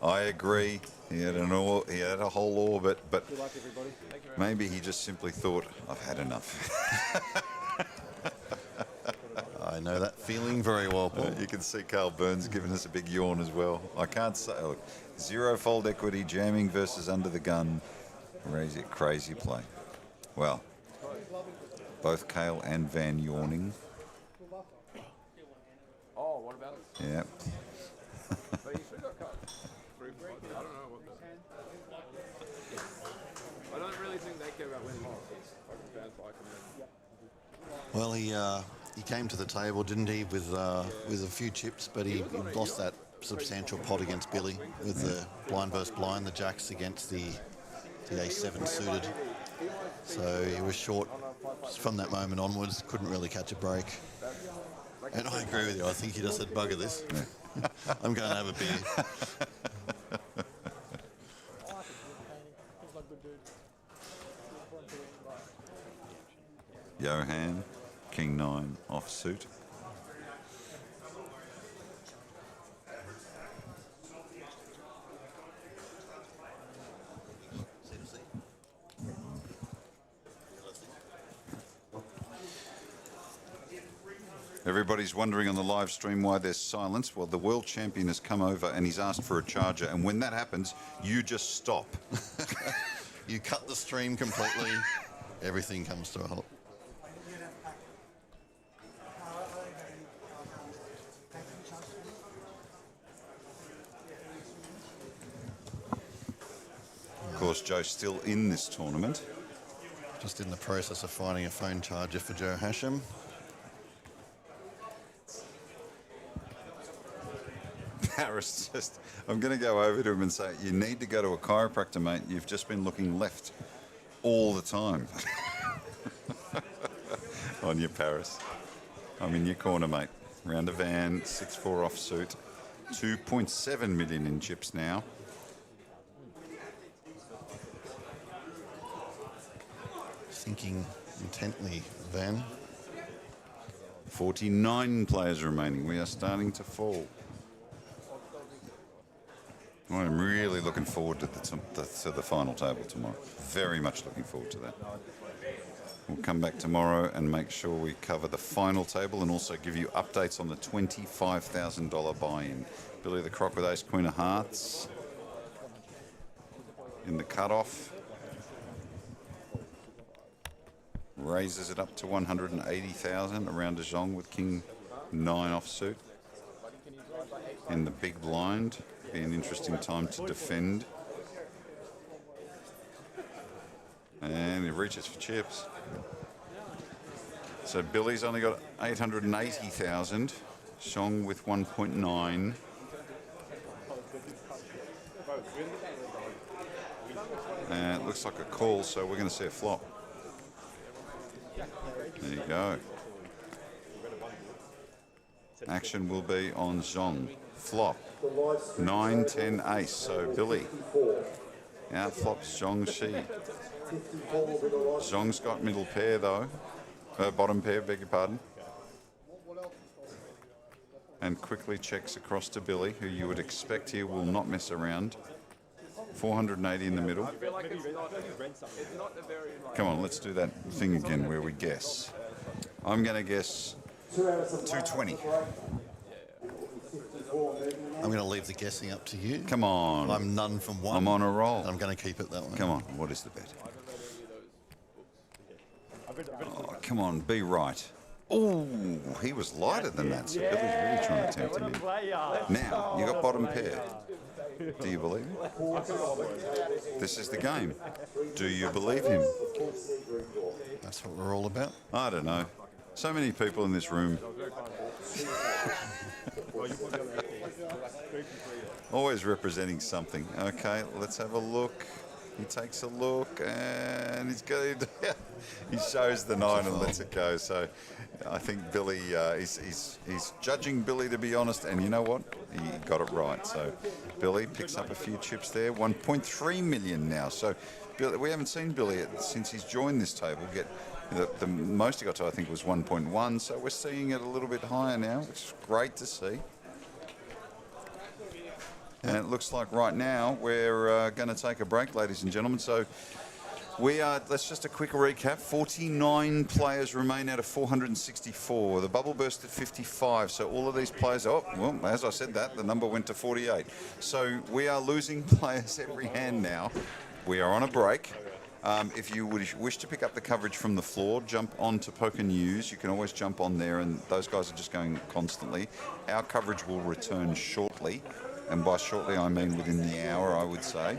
I agree. He had a whole orbit, but maybe he just simply thought, I've had enough. I know that feeling very well, Paul. You can see Carl Burns giving us a big yawn as well. I can't say, look, 0 fold equity, jamming versus under the gun. Crazy play. Well, both Kale and Van yawning. Oh, what about it? Yeah. But you should have cut through. I don't know what the... I don't really think they care about winning. Well, he came to the table, didn't he, with a few chips, but he lost that substantial pot against Billy with the blind versus blind, the jacks against the A7 suited. So he was short from that moment onwards, couldn't really catch a break. And I agree with you, I think he just said, bugger this. I'm going to have a beer. Johan, King 9, offsuit. Everybody's wondering on the live stream why there's silence. Well, the world champion has come over and he's asked for a charger, and when that happens, you just stop. You cut the stream completely, everything comes to a halt. Of course, Joe's still in this tournament. Just in the process of finding a phone charger for Joe Hasham. Harris just, I'm going to go over to him and say, you need to go to a chiropractor, mate. You've just been looking left all the time. On your Paris. I'm in your corner, mate. Round a van, 6-4 offsuit. 2.7 million in chips now. Thinking intently, Van. 49 players remaining. We are starting to fall. I'm really looking forward to the final table tomorrow. Very much looking forward to that. We'll come back tomorrow and make sure we cover the final table and also give you updates on the $25,000 buy-in. Billy the Croc with Ace Queen of Hearts in the cutoff. Raises it up to 180,000 around a Zhong with King 9 offsuit. In the big blind, be an interesting time to defend. And he reaches for chips. So Billy's only got 880,000. Zhong with 1.9. And it looks like a call, so we're going to see a flop. There you go. Action will be on Zhong. Flop. 9, 10, ace. So Billy out flops Zhong Shi. Zhong's got middle pair though. Bottom pair, beg your pardon. And quickly checks across to Billy, who you would expect here will not mess around. 480 in the middle. Come on, let's do that thing again where we guess. I'm going to guess 220. I'm going to leave the guessing up to you. Come on. I'm none from one. I'm on a roll. And I'm going to keep it that way. Come on, what is the bet? Oh, come on, be right. Oh, he was lighter than that, so Billy's really trying to tempt him in. Now, you got bottom pair. Do you believe him? This is the game. Do you believe him? That's what we're all about. I don't know. So many people in this room. Always representing something. Okay, let's have a look. He takes a look and he's got he shows the 9 and lets it go. So I think Billy, he's judging Billy, to be honest, and you know what? He got it right. So Billy picks up a few chips there. 1.3 million now. So Billy, we haven't seen Billy since he's joined this table get the most he got to, I think, was 1.1. So we're seeing it a little bit higher now, which is great to see. And it looks like right now we're going to take a break, ladies and gentlemen. So we are, that's just a quick recap. 49 players remain out of 464. The bubble burst at 55. So all of these players, oh, well, as I said that, the number went to 48. So we are losing players every hand now. We are on a break. If you would wish to pick up the coverage from the floor, jump on to Poker News. You can always jump on there, and those guys are just going constantly. Our coverage will return shortly. And by shortly, I mean within the hour, I would say.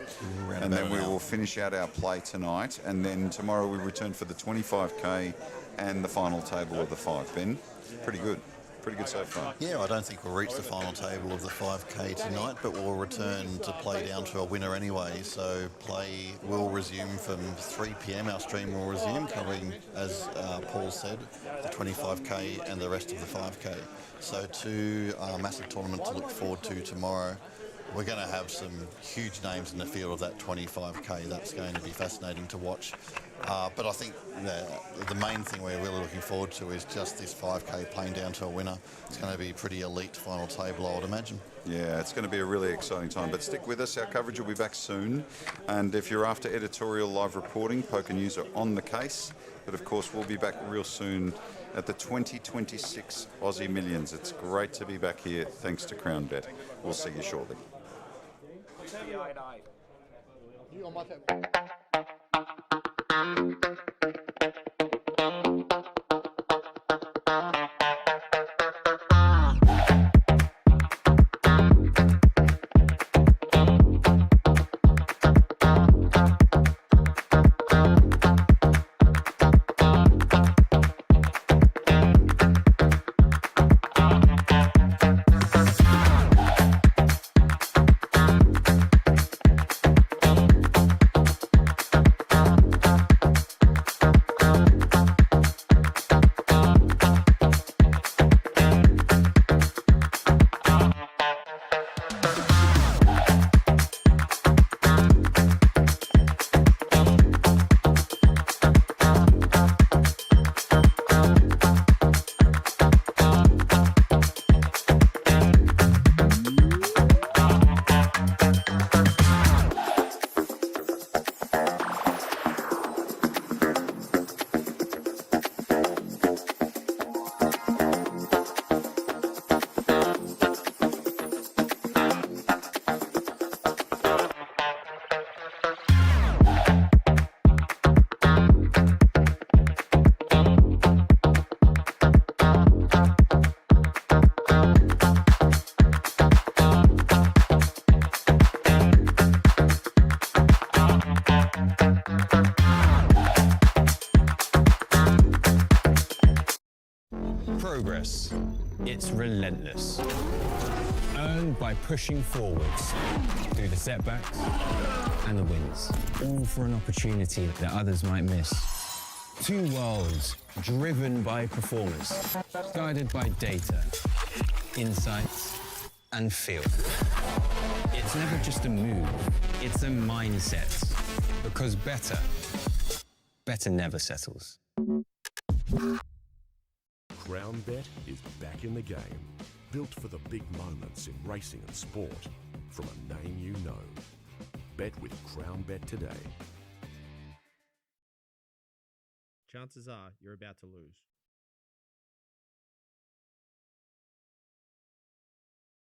And then we will finish out our play tonight. And then tomorrow we return for the 25K and the final table of the 5. Ben, pretty good. Pretty good so far. Yeah, I don't think we'll reach the final table of the 5K tonight, but we'll return to play down to a winner anyway. So play will resume from 3 p.m. Our stream will resume, covering, as Paul said, the 25K and the rest of the 5K. So two massive tournament to look forward to tomorrow. We're going to have some huge names in the field of that 25K. That's going to be fascinating to watch. But I think the main thing we're really looking forward to is just this 5K playing down to a winner. It's going to be pretty elite final table, I would imagine. Yeah, it's going to be a really exciting time. But stick with us. Our coverage will be back soon. And if you're after editorial live reporting, Poker News are on the case. But of course, we'll be back real soon at the 2026 Aussie Millions. It's great to be back here. Thanks to Crown Bet. We'll see you shortly. dangerous. It's relentless. Earned by pushing forwards through the setbacks and the wins, all for an opportunity that others might miss. Two worlds driven by performance, guided by data, insights, and feel. It's never just a move, it's a mindset. Because better never settles. CrownBet is back in the game, built for the big moments in racing and sport, from a name you know. Bet with CrownBet today. Chances are you're about to lose.